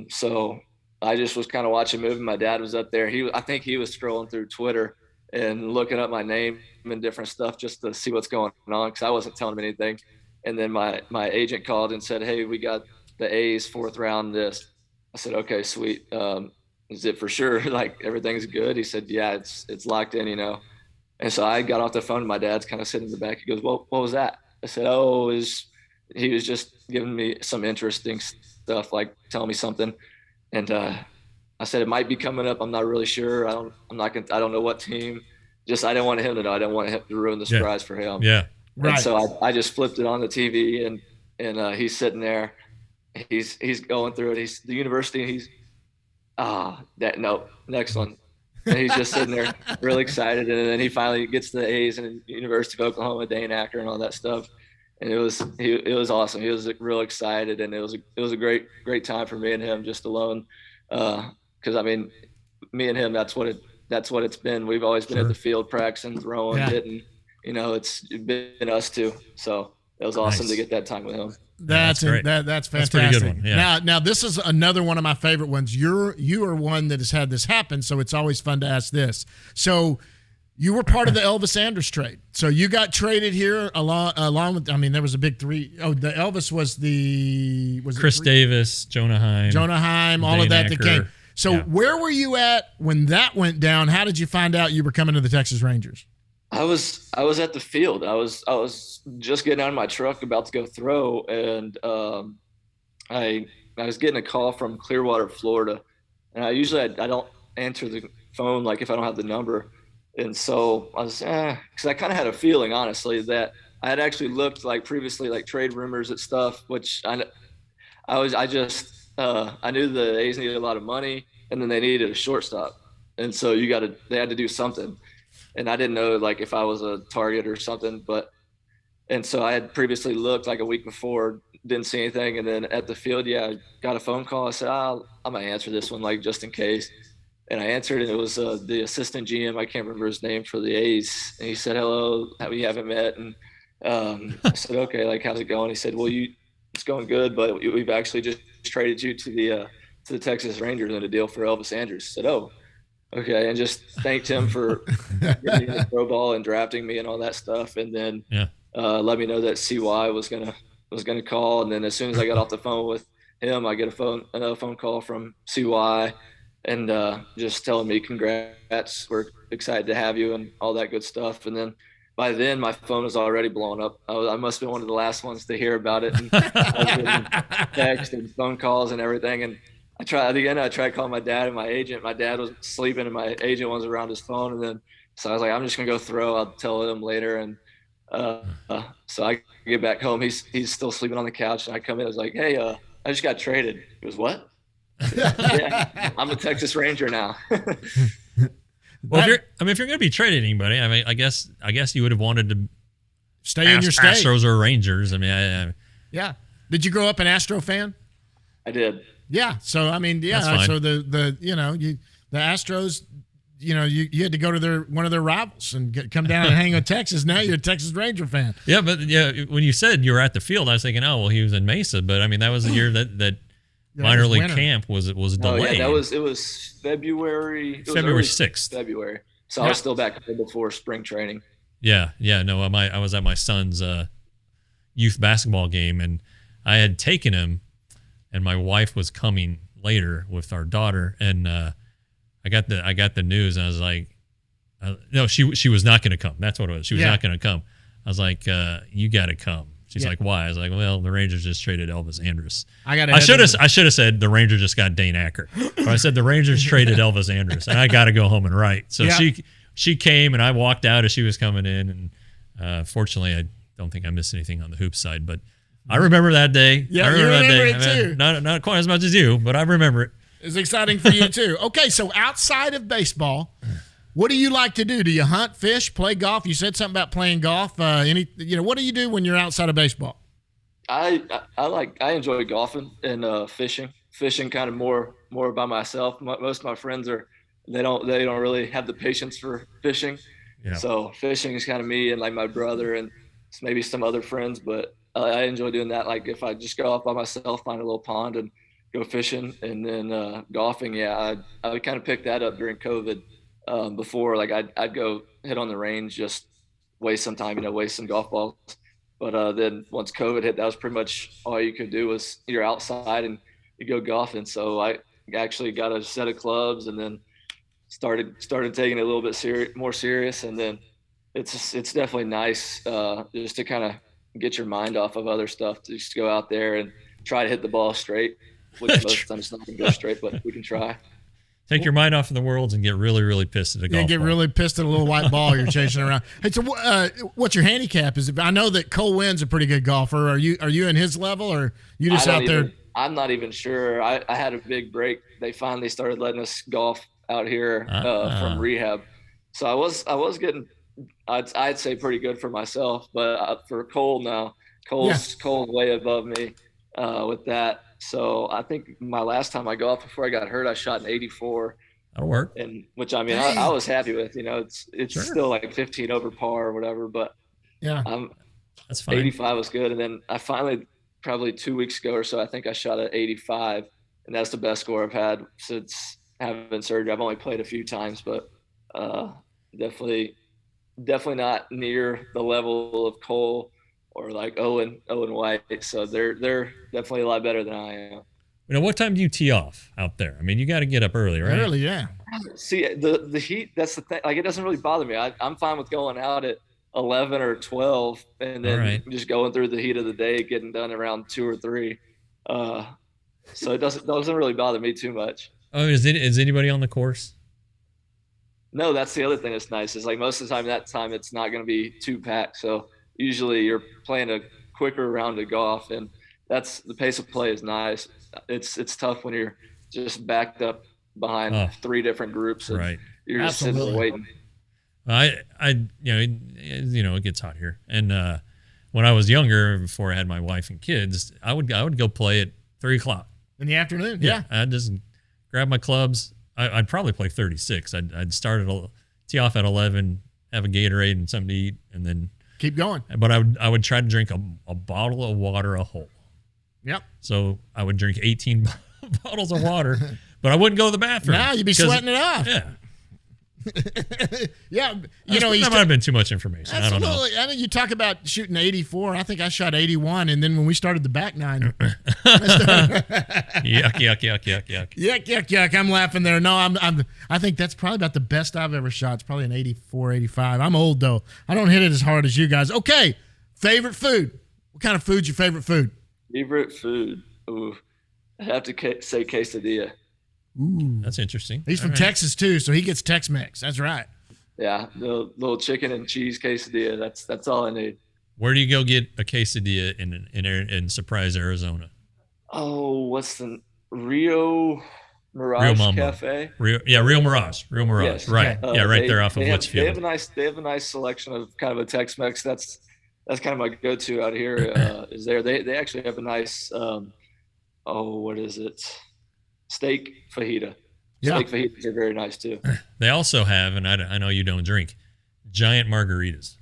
So I just was kind of watching a movie. My dad was up there. I think he was scrolling through Twitter and looking up my name and different stuff just to see what's going on, because I wasn't telling him anything. And then my agent called and said, hey, we got the A's 4th round list. I said, okay, sweet. Is it for sure? Like, everything's good? He said, yeah, it's locked in, And so I got off the phone, and my dad's kind of sitting in the back. He goes, well, what was that? I said, he was just giving me some interesting stuff, like telling me something. And I said, it might be coming up. I'm not really sure. I don't know what team. I didn't want him to know. I didn't want him to ruin the surprise for him. Yeah. Right. And so I just flipped it on the TV, and he's sitting there. He's going through it. He's the university. He's next one. And he's just sitting there really excited. And then he finally gets the A's in University of Oklahoma, Dane Acker, and all that stuff. And it was awesome. He was real excited, and it was a great time for me and him just alone. Because I mean, me and him, that's what it's been. We've always been at the field practicing, throwing, hitting. You know, it's been us two. So it was awesome to get that time with him. That's great. That's fantastic. That's a pretty good one. Yeah. Now this is another one of my favorite ones. You are one that has had this happen, so it's always fun to ask this. So you were part of the Elvis Andrus trade. So you got traded here along with. I mean, there was a big three. Oh, the Elvis was Chris Davis, Jonah Heim, all of that Acker. that came. So where were you at when that went down? How did you find out you were coming to the Texas Rangers? I was at the field. I was just getting out of my truck, about to go throw, and I was getting a call from Clearwater, Florida, and I don't answer the phone like if I don't have the number, and so I was because I kind of had a feeling, honestly, that I had actually looked like previously like trade rumors at stuff, which I knew the A's needed a lot of money, and then they needed a shortstop, and so they had to do something. And I didn't know like if I was a target or something, and so I had previously looked like a week before, didn't see anything. And then at the field, I got a phone call. I said, I'm going to answer this one, like just in case. And I answered, and it was the assistant GM. I can't remember his name for the A's. And he said, hello, we haven't met. And I said, okay, like, how's it going? He said, well, it's going good, but we've actually just traded you to the Texas Rangers in a deal for Elvis Andrus. I said, oh, okay, and just thanked him for getting me the pro ball and drafting me and all that stuff, and then let me know that CY was gonna call. And then as soon as I got off the phone with him, I get another phone call from CY, and just telling me congrats, we're excited to have you and all that good stuff. And then by then my phone was already blown up. I must have been one of the last ones to hear about it. And I was getting text and phone calls and everything, and I tried calling my dad and my agent. My dad was sleeping and my agent was around his phone. And then, so I was like, I'm just going to go throw. I'll tell him later. And so I get back home. He's still sleeping on the couch. And I come in. I was like, hey, I just got traded. He goes, what? Yeah, I'm a Texas Ranger now. Well, if you're going to be traded anybody, I mean, I guess you would have wanted to stay in your state. Astros or Rangers. I mean, yeah. Did you grow up an Astro fan? I did. Yeah. So I mean, so the Astros, you had to go to one of their rivals and come down and hang with Texas. Now you're a Texas Ranger fan. Yeah, but when you said you were at the field, I was thinking, oh well, he was in Mesa, but I mean that was the year that minor league camp was delayed. Oh yeah, it was February. February 6th. February. So I was still back before spring training. Yeah. No, I was at my son's youth basketball game, and I had taken him. And my wife was coming later with our daughter, and I got the news, and I was like, no, she was not going to come. That's what it was. She was not going to come. I was like, you got to come. She's like, why? I was like, well, the Rangers just traded Elvis Andrus. I should have said the Rangers just got Dane Acker. But I said the Rangers traded Elvis Andrus, and I got to go home and write. So she came, and I walked out as she was coming in, and fortunately, I don't think I missed anything on the hoop side, but. I remember that day. Yeah, I remember it too. Not quite as much as you, but I remember it. It's exciting for you too. Okay, so outside of baseball, what do you like to do? Do you hunt, fish, play golf? You said something about playing golf. What do you do when you're outside of baseball? I enjoy golfing and fishing. Fishing kind of more by myself. Most of my friends they don't really have the patience for fishing. Yeah. So fishing is kind of me and like my brother and maybe some other friends, but I enjoy doing that. Like if I just go off by myself, find a little pond and go fishing, and then golfing. Yeah, I would kind of pick that up during COVID. Before, like I'd go hit on the range, just waste some time, waste some golf balls. But then once COVID hit, that was pretty much all you could do was you're outside and you go golfing. So I actually got a set of clubs and then started taking it a little bit more serious. And then it's definitely nice just to kind of get your mind off of other stuff, to just go out there and try to hit the ball straight, which most of the time it's not going to go straight, but we can try. Take your mind off of the worlds and get really, really pissed at a golf ball. Really pissed at a little white ball you're chasing around. Hey, so what's your handicap? I know that Cole Wynn's a pretty good golfer. Are you in his level, or you just out there? I'm not even sure. I had a big break. They finally started letting us golf out here from rehab. So I was getting, I'd say pretty good for myself, but for Cole now, Cole's way above me with that. So I think my last time I golfed before I got hurt, I shot an 84. That'll work. And which I mean, I was happy with. It's sure. Still like 15 over par or whatever, but that's fine. 85 was good. And then I finally, probably 2 weeks ago or so, I think I shot at 85, and that's the best score I've had since having surgery. I've only played a few times, but definitely not near the level of Cole or like Owen White. So they're definitely a lot better than I am. What time do you tee off out there? I mean, you got to get up early, right? Early, yeah. See, the heat, that's the thing. Like, it doesn't really bother me. I'm fine with going out at 11 or 12 and then just going through the heat of the day, getting done around 2 or 3. So it doesn't really bother me too much. Oh, is anybody on the course? No, that's the other thing that's nice. Is like most of the time it's not going to be too packed. So usually you're playing a quicker round of golf, and that's the pace of play is nice. It's tough when you're just backed up behind 3 different groups and you're just sitting there waiting. It gets hot here, and when I was younger, before I had my wife and kids, I would go play at 3:00 in the afternoon. Yeah, I'd just grab my clubs. I'd probably play 36. I'd start tee off at 11, have a Gatorade and something to eat, and then keep going. But I would try to drink a bottle of water a hole. Yep. So I would drink 18 bottles of water, but I wouldn't go to the bathroom. Now you'd be sweating it off. Yeah. Yeah, that might have been too much information. Absolutely. I don't know. I know you talk about shooting 84. I think I shot 81, and then when we started the back nine, yuck. I'm laughing there. No, I think that's probably about the best I've ever shot. It's probably an 84, 85. I'm old though. I don't hit it as hard as you guys. Okay, favorite food. What kind of food's your favorite food? Favorite food. Ooh, I have to say quesadilla. Ooh, that's interesting. He's from Texas too, so he gets Tex-Mex. That's right. Yeah, the little chicken and cheese quesadilla. That's all I need. Where do you go get a quesadilla in Surprise, Arizona? Oh, what's the Rio Mirage Cafe? Rio Mirage. Yes. Right. Right there off of Litchfield. They have a nice selection of kind of a Tex-Mex. That's kind of my go-to out here. Is there? They actually have a nice. What is it? Steak fajita. Yeah. Steak fajitas are very nice too. They also have, and I know you don't drink, giant margaritas.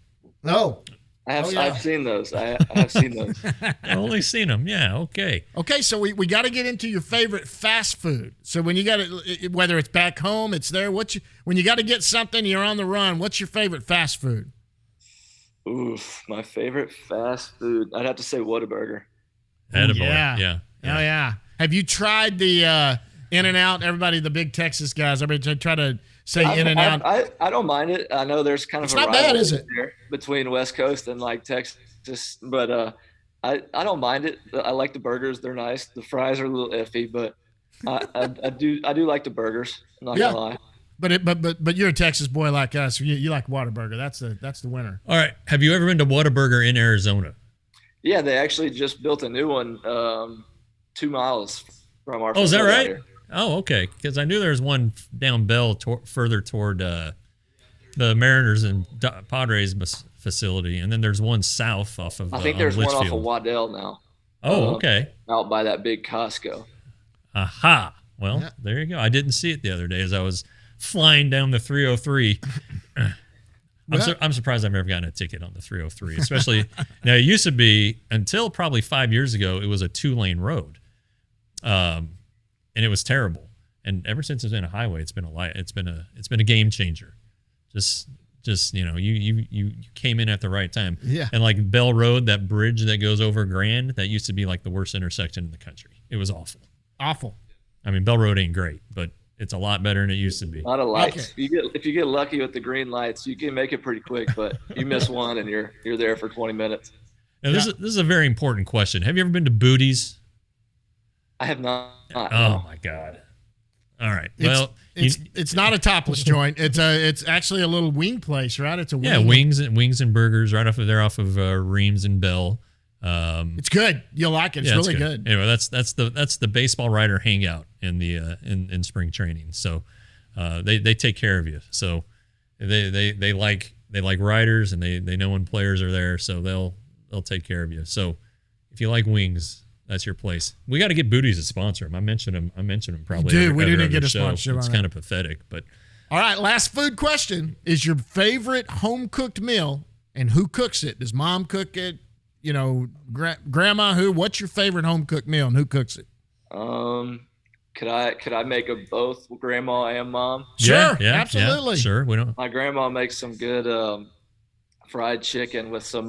Oh, I've seen those. I have seen those. I've only seen them. Yeah. Okay. Okay. So we got to get into your favorite fast food. So when you got it, whether it's back home, it's there. When you got to get something, you're on the run. What's your favorite fast food? Oof, my favorite fast food. I'd have to say Whataburger. Yeah. Oh yeah. Have you tried the In-N-Out? Everybody, the big Texas guys, everybody try to say In-N-Out. I don't mind it. I know there's kind of it's not bad, is it? Between West Coast and like Texas, but I don't mind it. I like the burgers; they're nice. The fries are a little iffy, but I do like the burgers. I'm not gonna lie. But you're a Texas boy like us. You like Whataburger. That's the winner. All right. Have you ever been to Whataburger in Arizona? Yeah, they actually just built a new one. 2 miles from our. Oh, is that right? Here. Oh, okay. Because I knew there was one down Bell further toward the Mariners and Padres facility, and then there's one south off of. I think there's one off of Waddell now. Oh, okay. Out by that big Costco. Aha. Well, There you go. I didn't see it the other day as I was flying down the 303. I'm surprised I've never gotten a ticket on the 303, especially now. It used to be until probably 5 years ago. It was a 2-lane road, and it was terrible. And ever since it's been a highway, it's been a game changer. Just you came in at the right time. Yeah. And like Bell Road, that bridge that goes over Grand, that used to be like the worst intersection in the country. It was awful. Awful. I mean, Bell Road ain't great, but it's a lot better than it used to be. A lot of lights. Okay. If you get lucky with the green lights, you can make it pretty quick, but you miss one and you're there for 20 minutes. Now, this is a very important question. Have you ever been to Booties? I have not. Oh my God. All right. It's not a topless joint. It's actually a little wing place, right? It's a wings and burgers right off of Reams and Bell. It's good. You'll like it. It's really good. Anyway, that's the baseball writer hangout in the in spring training. So they take care of you. So they like writers, and they know when players are there, so they'll take care of you. So if you like wings, that's your place. We got to get Booties to sponsor them. I mentioned them probably. Dude, we didn't get a sponsorship. It's kind of pathetic, but all right. Last food question is your favorite home cooked meal, and who cooks it? Does mom cook it? You know, grandma, who? What's your favorite home cooked meal, and who cooks it? Could I make them both, grandma and mom? Sure, absolutely. Yeah, sure. We don't. My grandma makes some good fried chicken with some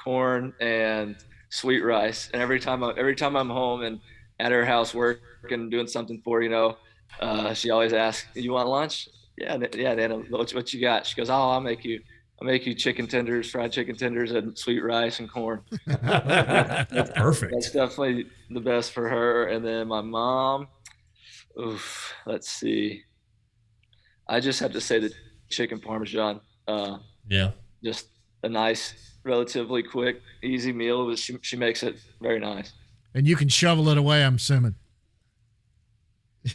corn and sweet rice. And every time I'm home and at her house working, doing something for she always asks, "You want lunch?" Yeah, Nana, what you got? She goes, "Oh, I'll make you chicken tenders, fried chicken tenders, and sweet rice and corn." That's perfect. That's definitely the best for her. And then my mom, let's see. I just have to say the chicken parmesan. Just a nice, relatively quick, easy meal. But she makes it very nice. And you can shovel it away, I'm assuming.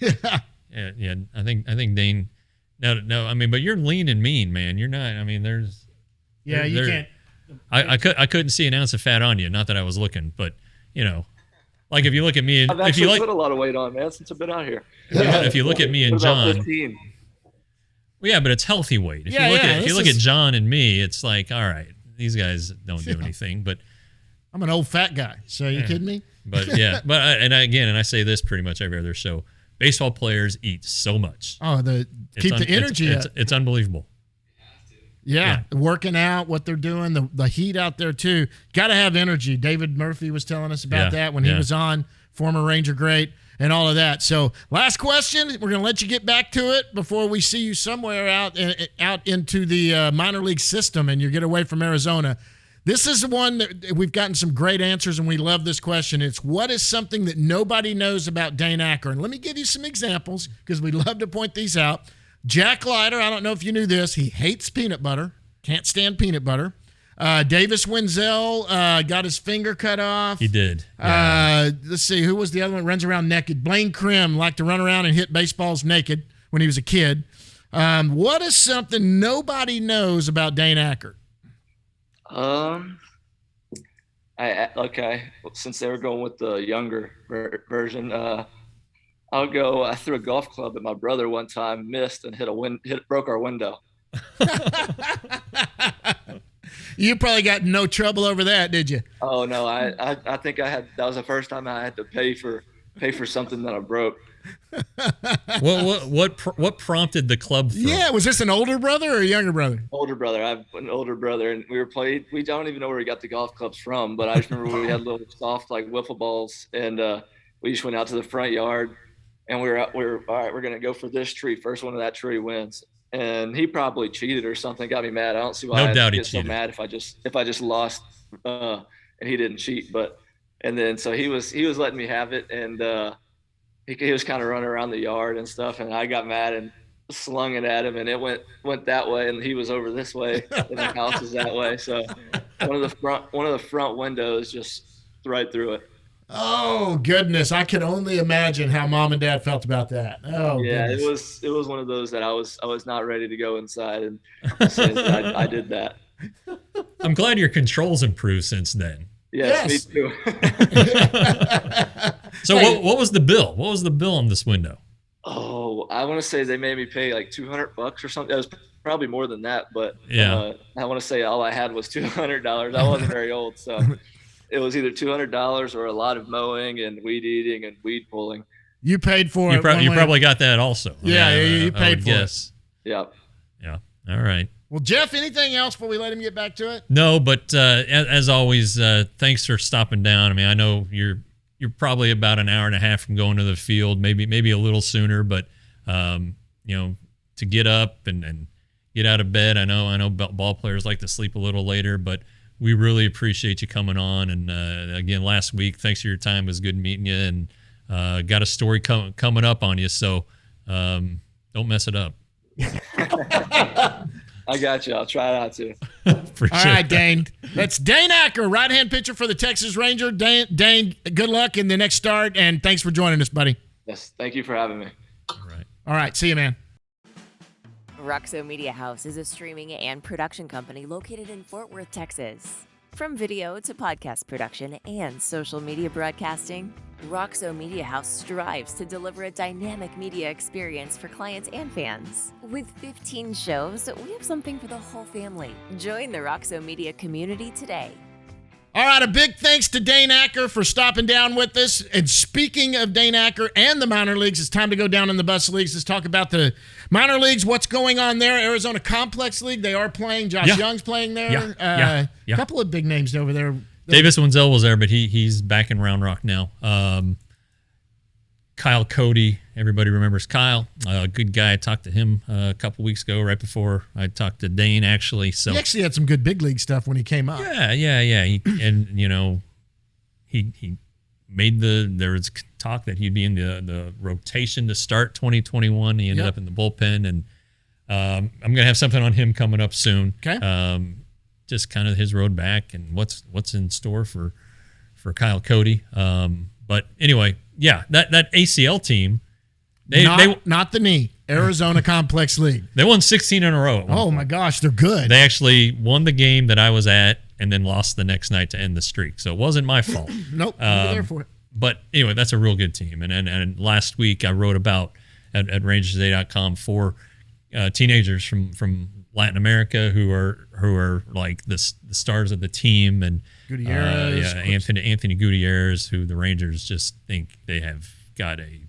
Yeah. I think Dane. No. I mean, but you're lean and mean, man. You're not. I mean, there's. Yeah, you can't. I couldn't see an ounce of fat on you. Not that I was looking, but like if you look at me, I've actually put a lot of weight on, man, since I've been out here. If you look at me and John. 15? Well, yeah, but it's healthy weight. If you look at John and me, it's like, all right, these guys don't do anything. But I'm an old fat guy. So are you kidding me? But yeah, I say this pretty much every other show. Baseball players eat so much. Oh, keep the energy up. It's unbelievable. Yeah, working out, what they're doing, the heat out there too. Got to have energy. David Murphy was telling us about that when he was on, former Ranger great, and all of that. So last question, we're going to let you get back to it before we see you somewhere out into the minor league system and you get away from Arizona. This is the one that we've gotten some great answers, and we love this question. It's, what is something that nobody knows about Dane Acker? And let me give you some examples because we love to point these out. Jack Leiter, I don't know if you knew this. He hates peanut butter. Can't stand peanut butter. Davis Wenzel got his finger cut off. He did. Yeah. Let's see. Who was the other one that runs around naked? Blaine Krim liked to run around and hit baseballs naked when he was a kid. What is something nobody knows about Dane Acker? Okay. Since they were going with the younger version, I'll go. I threw a golf club at my brother one time, missed, and broke our window. You probably got in no trouble over that, did you? Oh no, I think I had. That was the first time I had to pay for something that I broke. What prompted the club throw? Yeah, was this an older brother or a younger brother? Older brother. I have an older brother, and we don't even know where we got the golf clubs from, but I just remember we had little soft like wiffle balls, and we just went out to the front yard, and we were all right. We're gonna go for this tree. First one of that tree wins. And he probably cheated or something. Got me mad. I don't see why I'd get so mad if I just lost and he didn't cheat. And then so he was letting me have it, and he was kind of running around the yard and stuff, and I got mad and slung it at him, and it went that way, and he was over this way, and the house is that way. So one of the front windows just right through it. Oh goodness, I can only imagine how mom and dad felt about that. Oh yeah, goodness. It was one of those that I was not ready to go inside, and I did that. I'm glad your controls improved since then. Yes. Me too. So what was the bill? What was the bill on this window? Oh, I want to say they made me pay like $200 or something. It was probably more than that, but yeah. I want to say all I had was $200. I wasn't very old, so it was either $200 or a lot of mowing and weed eating and weed pulling. You paid for it. You probably got that also. Yeah, you paid for it. Yeah. Yeah. All right. Well, Jeff, anything else before we let him get back to it? No, but as always, thanks for stopping down. I mean, I know you're probably about an hour and a half from going to the field, maybe a little sooner, but to get up and get out of bed. I know ball players like to sleep a little later, but we really appreciate you coming on. And again, last week, thanks for your time. It was good meeting you, and got a story coming up on you. So Don't mess it up. I got you. I'll try not to. All right, Dane. That's Dane Acker, right-hand pitcher for the Texas Ranger. Dane, good luck in the next start, and thanks for joining us, buddy. Yes, thank you for having me. All right, see you, man. Roxo Media House is a streaming and production company located in Fort Worth, Texas. From video to podcast production and social media broadcasting, Roxo Media House strives to deliver a dynamic media experience for clients and fans. With 15 shows, we have something for the whole family. Join the Roxo Media community today. All right, a big thanks to Dane Acker for stopping down with us. And speaking of Dane Acker and the minor leagues, it's time to go down in the bus leagues. Let's talk about the minor leagues, what's going on there. Arizona Complex League, they are playing. Josh Young's playing there. A couple of big names over there. Davis Wenzel was there, but he's back in Round Rock now. Cody, everybody remembers Kyle. Good guy. I talked to him a couple weeks ago, right before I talked to Dane, actually. So he actually had some good big league stuff when he came up. Yeah. He made there was talk that he'd be in the rotation to start 2021. He ended up in the bullpen, and I'm going to have something on him coming up soon. Okay. Just kind of his road back and what's in store for Cody. But anyway, that ACL team, they not the knee. Arizona Complex League. They won 16 in a row. Oh my gosh, they're good. They actually won the game that I was at and then lost the next night to end the streak. So it wasn't my fault. Nope, you were there for it. But anyway, that's a real good team. And last week I wrote about at rangerstoday.com 4 teenagers from Latin America who are like the stars of the team, and Gutierrez, Anthony Gutierrez, who the Rangers just think they have got a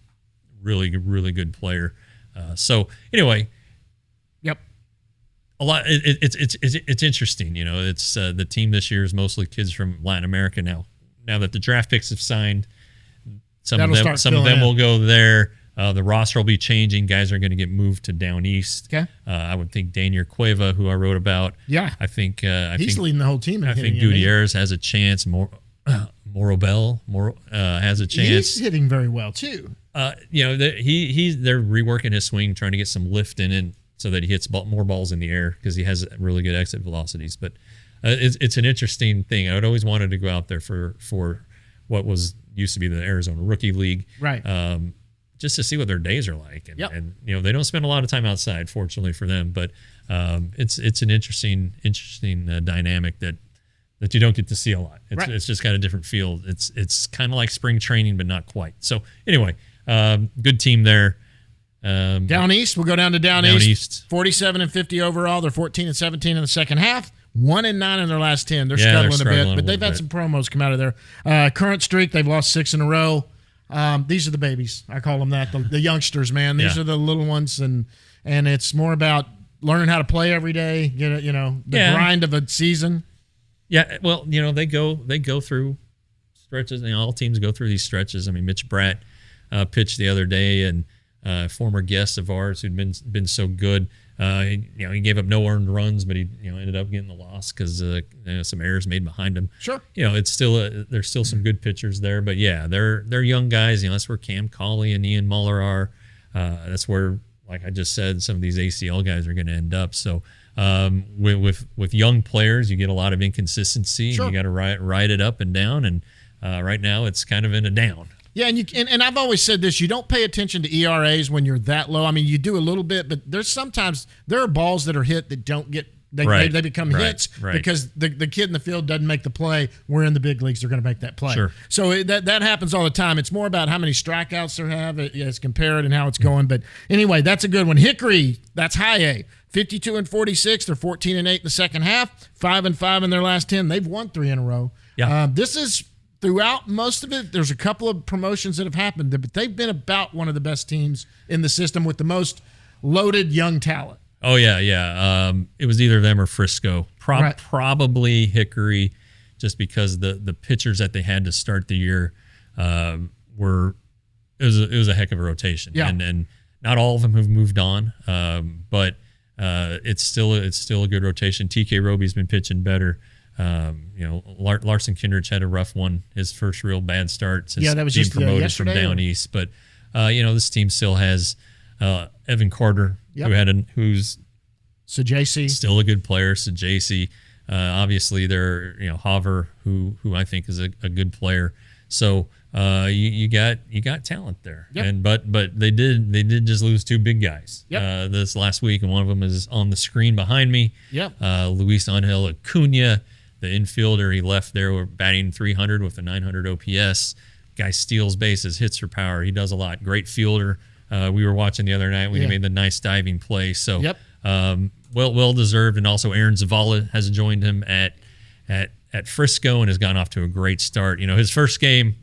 really good player. So anyway, a lot. It's interesting. It's the team this year is mostly kids from Latin America now. Now that the draft picks have signed, some of them will go there. The roster will be changing. Guys are going to get moved to down east. Okay. I would think Daniel Cueva, who I wrote about. Yeah. I think he's leading the whole team. I think Gutierrez has a chance. Morobel has a chance. He's hitting very well too. They're reworking his swing, trying to get some lift in it so that he hits more balls in the air because he has really good exit velocities. But it's an interesting thing. I would always wanted to go out there for what used to be the Arizona Rookie League. Right. Just to see what their days are like. And they don't spend a lot of time outside, fortunately for them, but it's an interesting dynamic that you don't get to see a lot. It's just got a different feel. It's kind of like spring training, but not quite. So anyway, good team there. Down east, we'll go down to down east. 47-50 overall. They're 14-17 in the second half. 1-9 in their last 10. They're struggling a bit, but they've had some promos come out of there. Current streak, they've lost 6 in a row. These are the babies. I call them that. The youngsters, man. These are the little ones, and it's more about learning how to play every day. The grind of a season. Yeah, well, they go through stretches. All teams go through these stretches. I mean, Mitch Bratt pitched the other day, and a former guest of ours who'd been so good. He gave up no earned runs, but he ended up getting the loss because some errors made behind him. Sure. It's still there's still some good pitchers there, but they're young guys. That's where Cam Cauley and Ian Muller are. That's where, like I just said, some of these ACL guys are going to end up. So with young players, you get a lot of inconsistency. Sure. And you got to ride it up and down, and right now it's kind of in a down. Yeah, and I've always said this: you don't pay attention to ERAs when you're that low. I mean, you do a little bit, but there are balls that are hit that don't get they become hits because the kid in the field doesn't make the play. We're in the big leagues; they're going to make that play. Sure. So that happens all the time. It's more about how many strikeouts they have as compared and how it's going. But anyway, that's a good one. Hickory, that's high A. 52-46. They're 14-8 in the second half. 5-5 in their last 10. They've won 3 in a row. Yeah. This is. Throughout most of it, there's a couple of promotions that have happened, but they've been about one of the best teams in the system with the most loaded young talent. Oh, yeah. It was either them or Frisco. Probably Hickory, just because the pitchers that they had to start the year it was a heck of a rotation. Yeah. And not all of them have moved on, but it's still a good rotation. TK Roby's been pitching better. Larson Kindrich had a rough one, his first real bad start since that was being just promoted yesterday, from down east. But this team still has Evan Carter, who's Sajasi, still a good player. Sajasi, obviously there, Hover, who I think is a good player. So you got talent there. Yep. And but they did just lose two big guys this last week, and one of them is on the screen behind me. Yep. Luis Angel Cunha, the infielder, he left there. We're batting 300 with a 900 OPS. Guy steals bases, hits for power. He does a lot. Great fielder. We were watching the other night when he made the nice diving play. So well deserved. And also Aaron Zavala has joined him at Frisco and has gone off to a great start. His first game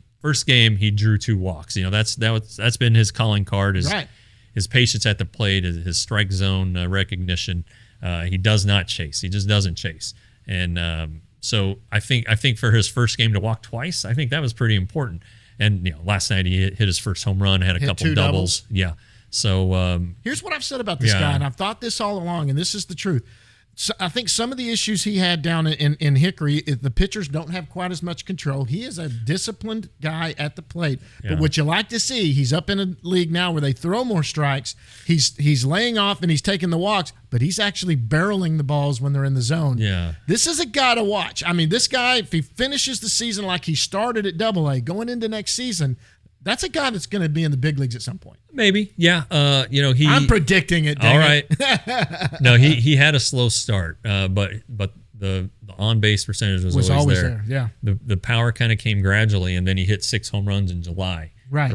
he drew 2 walks. That's been his calling card. His patience at the plate, his strike zone recognition. He does not chase. He just doesn't chase. And so I think for his first game to walk twice, I think that was pretty important. And last night he hit his first home run, had a couple doubles. Yeah. So here's what I've said about this guy, and I've thought this all along, and this is the truth. So I think some of the issues he had down in Hickory, the pitchers don't have quite as much control. He is a disciplined guy at the plate. Yeah. But what you like to see, he's up in a league now where they throw more strikes. He's laying off and he's taking the walks, but he's actually barreling the balls when they're in the zone. Yeah. This is a guy to watch. I mean, this guy, if he finishes the season like he started at AA, going into next season, that's a guy that's going to be in the big leagues at some point. Maybe, yeah. I'm predicting it. All right. No, he had a slow start, but the on base percentage was always there. Yeah. The power kind of came gradually, and then he hit 6 home runs in July. Right.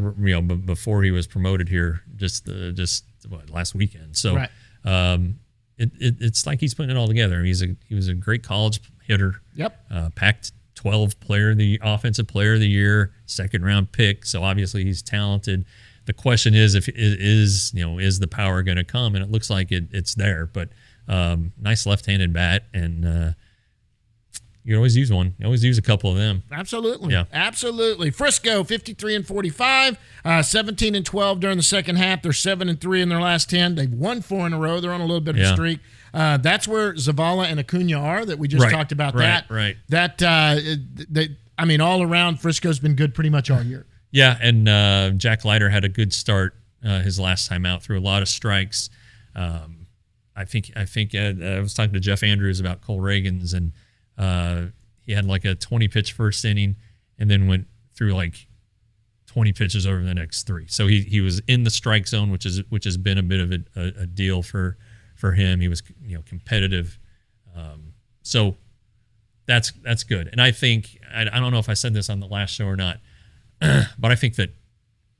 Before he was promoted here, just last weekend. So, it's like he's putting it all together. He was a great college hitter. Yep. Pac-12 the offensive player of the year, 2nd round pick. So obviously he's talented. The question is is the power going to come? And it looks like it's there. But nice left-handed bat, and you can always use one. You always use a couple of them. Absolutely. Yeah. Absolutely. Frisco 53-45, 17-12 during the second half. They're 7-3 in their last 10. They've won 4 in a row. They're on a little bit of a streak. That's where Zavala and Cunha are that we just talked about. Right. All around, Frisco's been good pretty much all year. Yeah, and Jack Leiter had a good start his last time out, threw a lot of strikes. I think I was talking to Jeff Andrews about Cole Reagan's, and he had like a 20-pitch first inning and then went through like 20 pitches over the next 3. So he was in the strike zone, which has been a bit of a deal for him. He was competitive. So that's good. And I think, I don't know if I said this on the last show or not, but I think that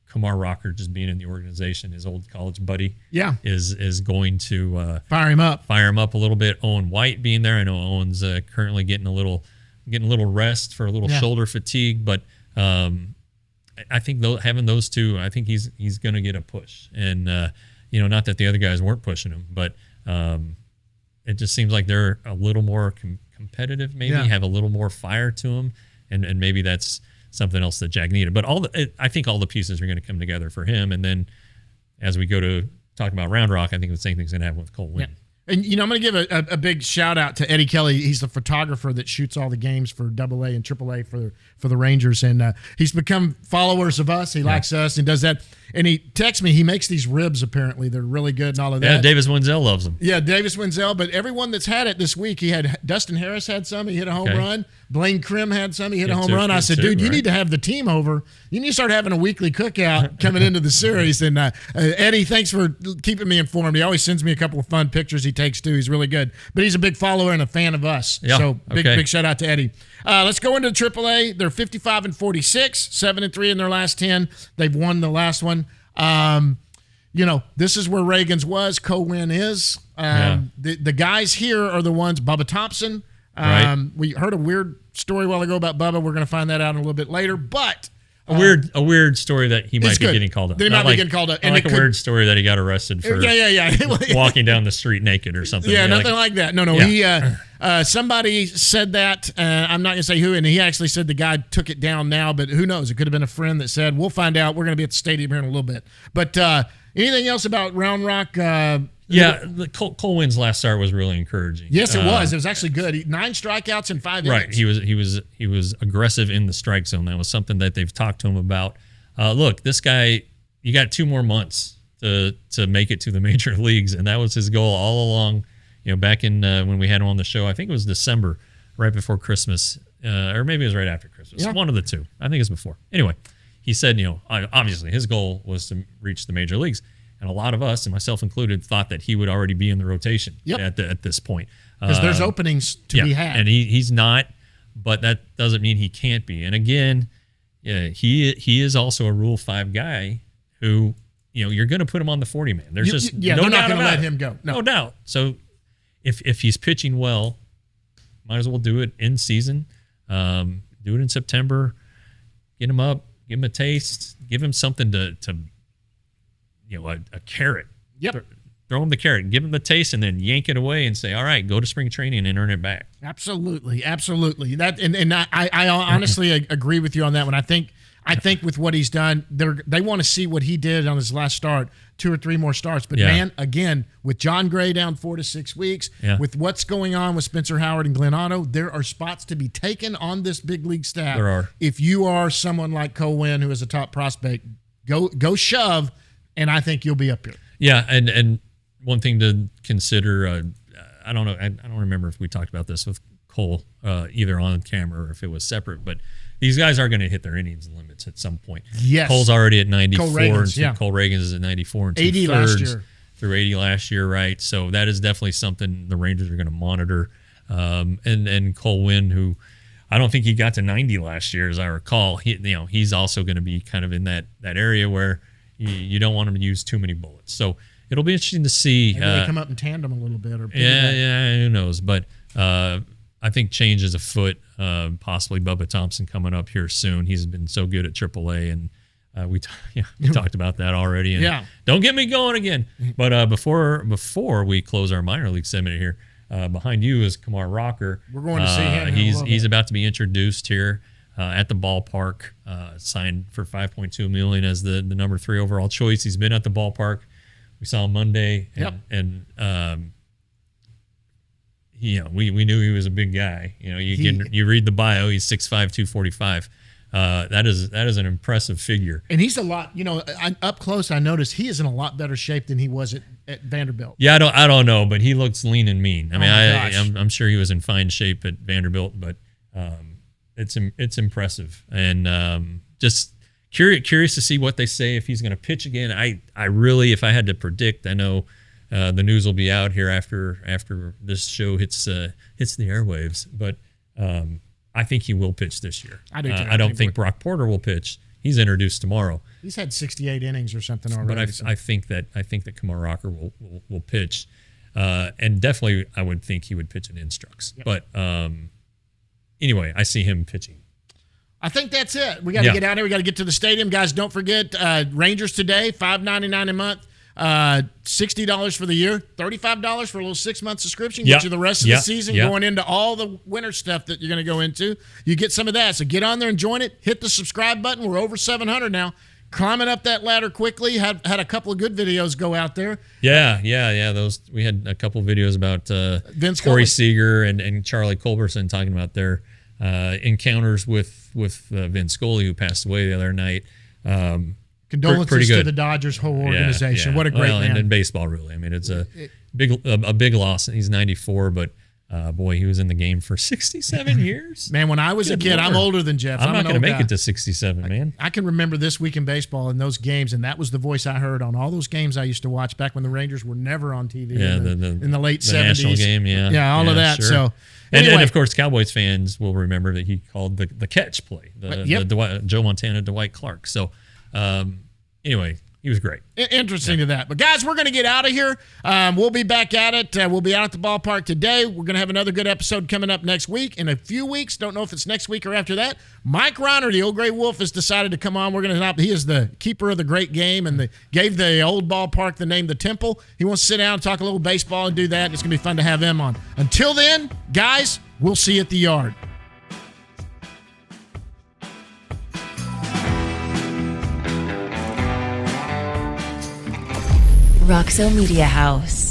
Kumar Rocker just being in the organization, his old college buddy, is going to fire him up a little bit. Owen White being there, I know Owen's currently getting a little rest for a little shoulder fatigue, but I think having those two, I think he's going to get a push. And not that the other guys weren't pushing him, but it just seems like they're a little more competitive, maybe have a little more fire to them, and maybe that's something else that Jack needed. But I think all the pieces are going to come together for him. And then as we go to talk about Round Rock, I think the same thing's going to happen with Cole Winn. Yeah. And, I'm going to give a big shout out to Eddie Kelly. He's the photographer that shoots all the games for AA and AAA for the Rangers. And he's become followers of us. He likes us and does that. And he texts me. He makes these ribs, apparently. They're really good and all of that. Yeah, Davis Wenzel loves them. Yeah, Davis Wenzel. But everyone that's had it this week, he had Dustin Harris had some. He hit a home run. Blaine Krim had some. He hit a home run. I said, dude, you need to have the team over. You need to start having a weekly cookout coming into the series. And Eddie, thanks for keeping me informed. He always sends me a couple of fun pictures he takes, too. He's really good. But he's a big follower and a fan of us. Yeah, so big shout out to Eddie. Let's go into AAA. They're 55-46, 7-3 in their last 10. They've won the last one. This is where Reagan's was. Co-Win is. The guys here are the ones. Bubba Thompson. We heard a weird story a while ago about Bubba. We're going to find that out a little bit later. But a weird story that he might be getting called up. They might be getting called up. And like a weird story that he got arrested for walking down the street naked or something. Yeah, nothing like that. No. Yeah. He somebody said that. I'm not going to say who, and he actually said the guy took it down now, but who knows? It could have been a friend that said, we'll find out. We're going to be at the stadium here in a little bit. But anything else about Round Rock? Cole Winn's last start was really encouraging. Yes, it was. It was actually good. 9 strikeouts in 5 innings. Right. He was aggressive in the strike zone. That was something that they've talked to him about. Look, this guy, you got 2 more months to make it to the major leagues, and that was his goal all along. Back in when we had him on the show, I think it was December, right before Christmas, or maybe it was right after Christmas. Yeah. One of the two. I think it's before. Anyway, he said, obviously his goal was to reach the major leagues, and a lot of us, and myself included, thought that he would already be in the rotation at this point. Because there's openings to be had, and he's not, but that doesn't mean he can't be. And again, he is also a Rule 5 guy who, you're going to put him on the 40-man. There's no they're not doubt going to about let it. him go. No doubt. So if he's pitching well, might as well do it in season. Do it in September. Get him up. Give him a taste. Give him something to a carrot. Yep. Throw him the carrot. Give him the taste, and then yank it away and say, all right, go to spring training and earn it back. Absolutely. That and I honestly agree with you on that one. I think with what he's done, they want to see what he did on his last start, 2 or 3 more starts. But man, again, with John Gray down 4 to 6 weeks, with what's going on with Spencer Howard and Glenn Otto, there are spots to be taken on this big league staff. There are. If you are someone like Cole Winn, who is a top prospect, go shove, and I think you'll be up here. Yeah, and one thing to consider, I don't know, I don't remember if we talked about this with Cole, either on camera or if it was separate, but these guys are going to hit their innings limits at some point. Yes. Cole's already at 94. Cole Reagans is at 94 and 80 last year. Through 80 last year, right? So that is definitely something the Rangers are going to monitor. And Cole Winn, who I don't think he got to 90 last year, as I recall. He's also going to be kind of in that area where you don't want him to use too many bullets. So it'll be interesting to see. Maybe they come up in tandem a little bit. Who knows? But I think change is afoot. Possibly Bubba Thompson coming up here soon. He's been so good at AAA, and we talked about that already. And don't get me going again. But before we close our minor league segment here, behind you is Kumar Rocker. We're going to see him. He's about to be introduced here at the ballpark. Signed for $5.2 million as the number 3 overall choice. He's been at the ballpark. We saw him Monday, and we knew he was a big guy. You read the bio, he's 6'5", 245. That is an impressive figure. And he's a lot, up close, I noticed he is in a lot better shape than he was at Vanderbilt. Yeah, I don't know, but he looks lean and mean. I mean, I'm sure he was in fine shape at Vanderbilt, but it's impressive. And just curious to see what they say if he's going to pitch again. I really, if I had to predict, I know the news will be out here after this show hits the airwaves, but I think he will pitch this year. I do too. I don't think Brock Porter will pitch. He's introduced tomorrow. He's had 68 innings or something already. But I think that Kumar Rocker will pitch, and definitely I would think he would pitch an Instructs. Yep. But anyway, I see him pitching. I think that's it. We got to get out here. We got to get to the stadium, guys. Don't forget Rangers today, $5.99 a month. $60 for the year, $35 for a little 6-month subscription. Get you the rest of the season going into all the winter stuff that you're going to go into. You get some of that. So get on there and join it. Hit the subscribe button. We're over 700 now. Climbing up that ladder quickly. Had a couple of good videos go out there. Yeah. Those we had a couple of videos about Vince Corey Seager and Charlie Culberson talking about their encounters with Vince Scully, who passed away the other night. Condolences to the Dodgers whole organization. What a great man. And in baseball, really. I mean, it's a big loss. He's 94, but boy, he was in the game for 67 years. Man, when I was a kid, I'm older than Jeff. I'm not going to make it to 67, man. I can remember This Week in Baseball and those games, and that was the voice I heard on all those games I used to watch back when the Rangers were never on TV in the late 70s. National game, all of that. Sure. So. Anyway. And of course, Cowboys fans will remember that he called the catch play, the Joe Montana, Dwight Clark. So, anyway, he was great. Interesting to that. But, guys, we're going to get out of here. We'll be back at it. We'll be out at the ballpark today. We're going to have another good episode coming up next week. In a few weeks, don't know if it's next week or after that, Mike Reiner, the old Gray Wolf, has decided to come on. He is the keeper of the great game and gave the old ballpark the name The Temple. He wants to sit down and talk a little baseball and do that. It's going to be fun to have him on. Until then, guys, we'll see you at the yard. Roxo Media House.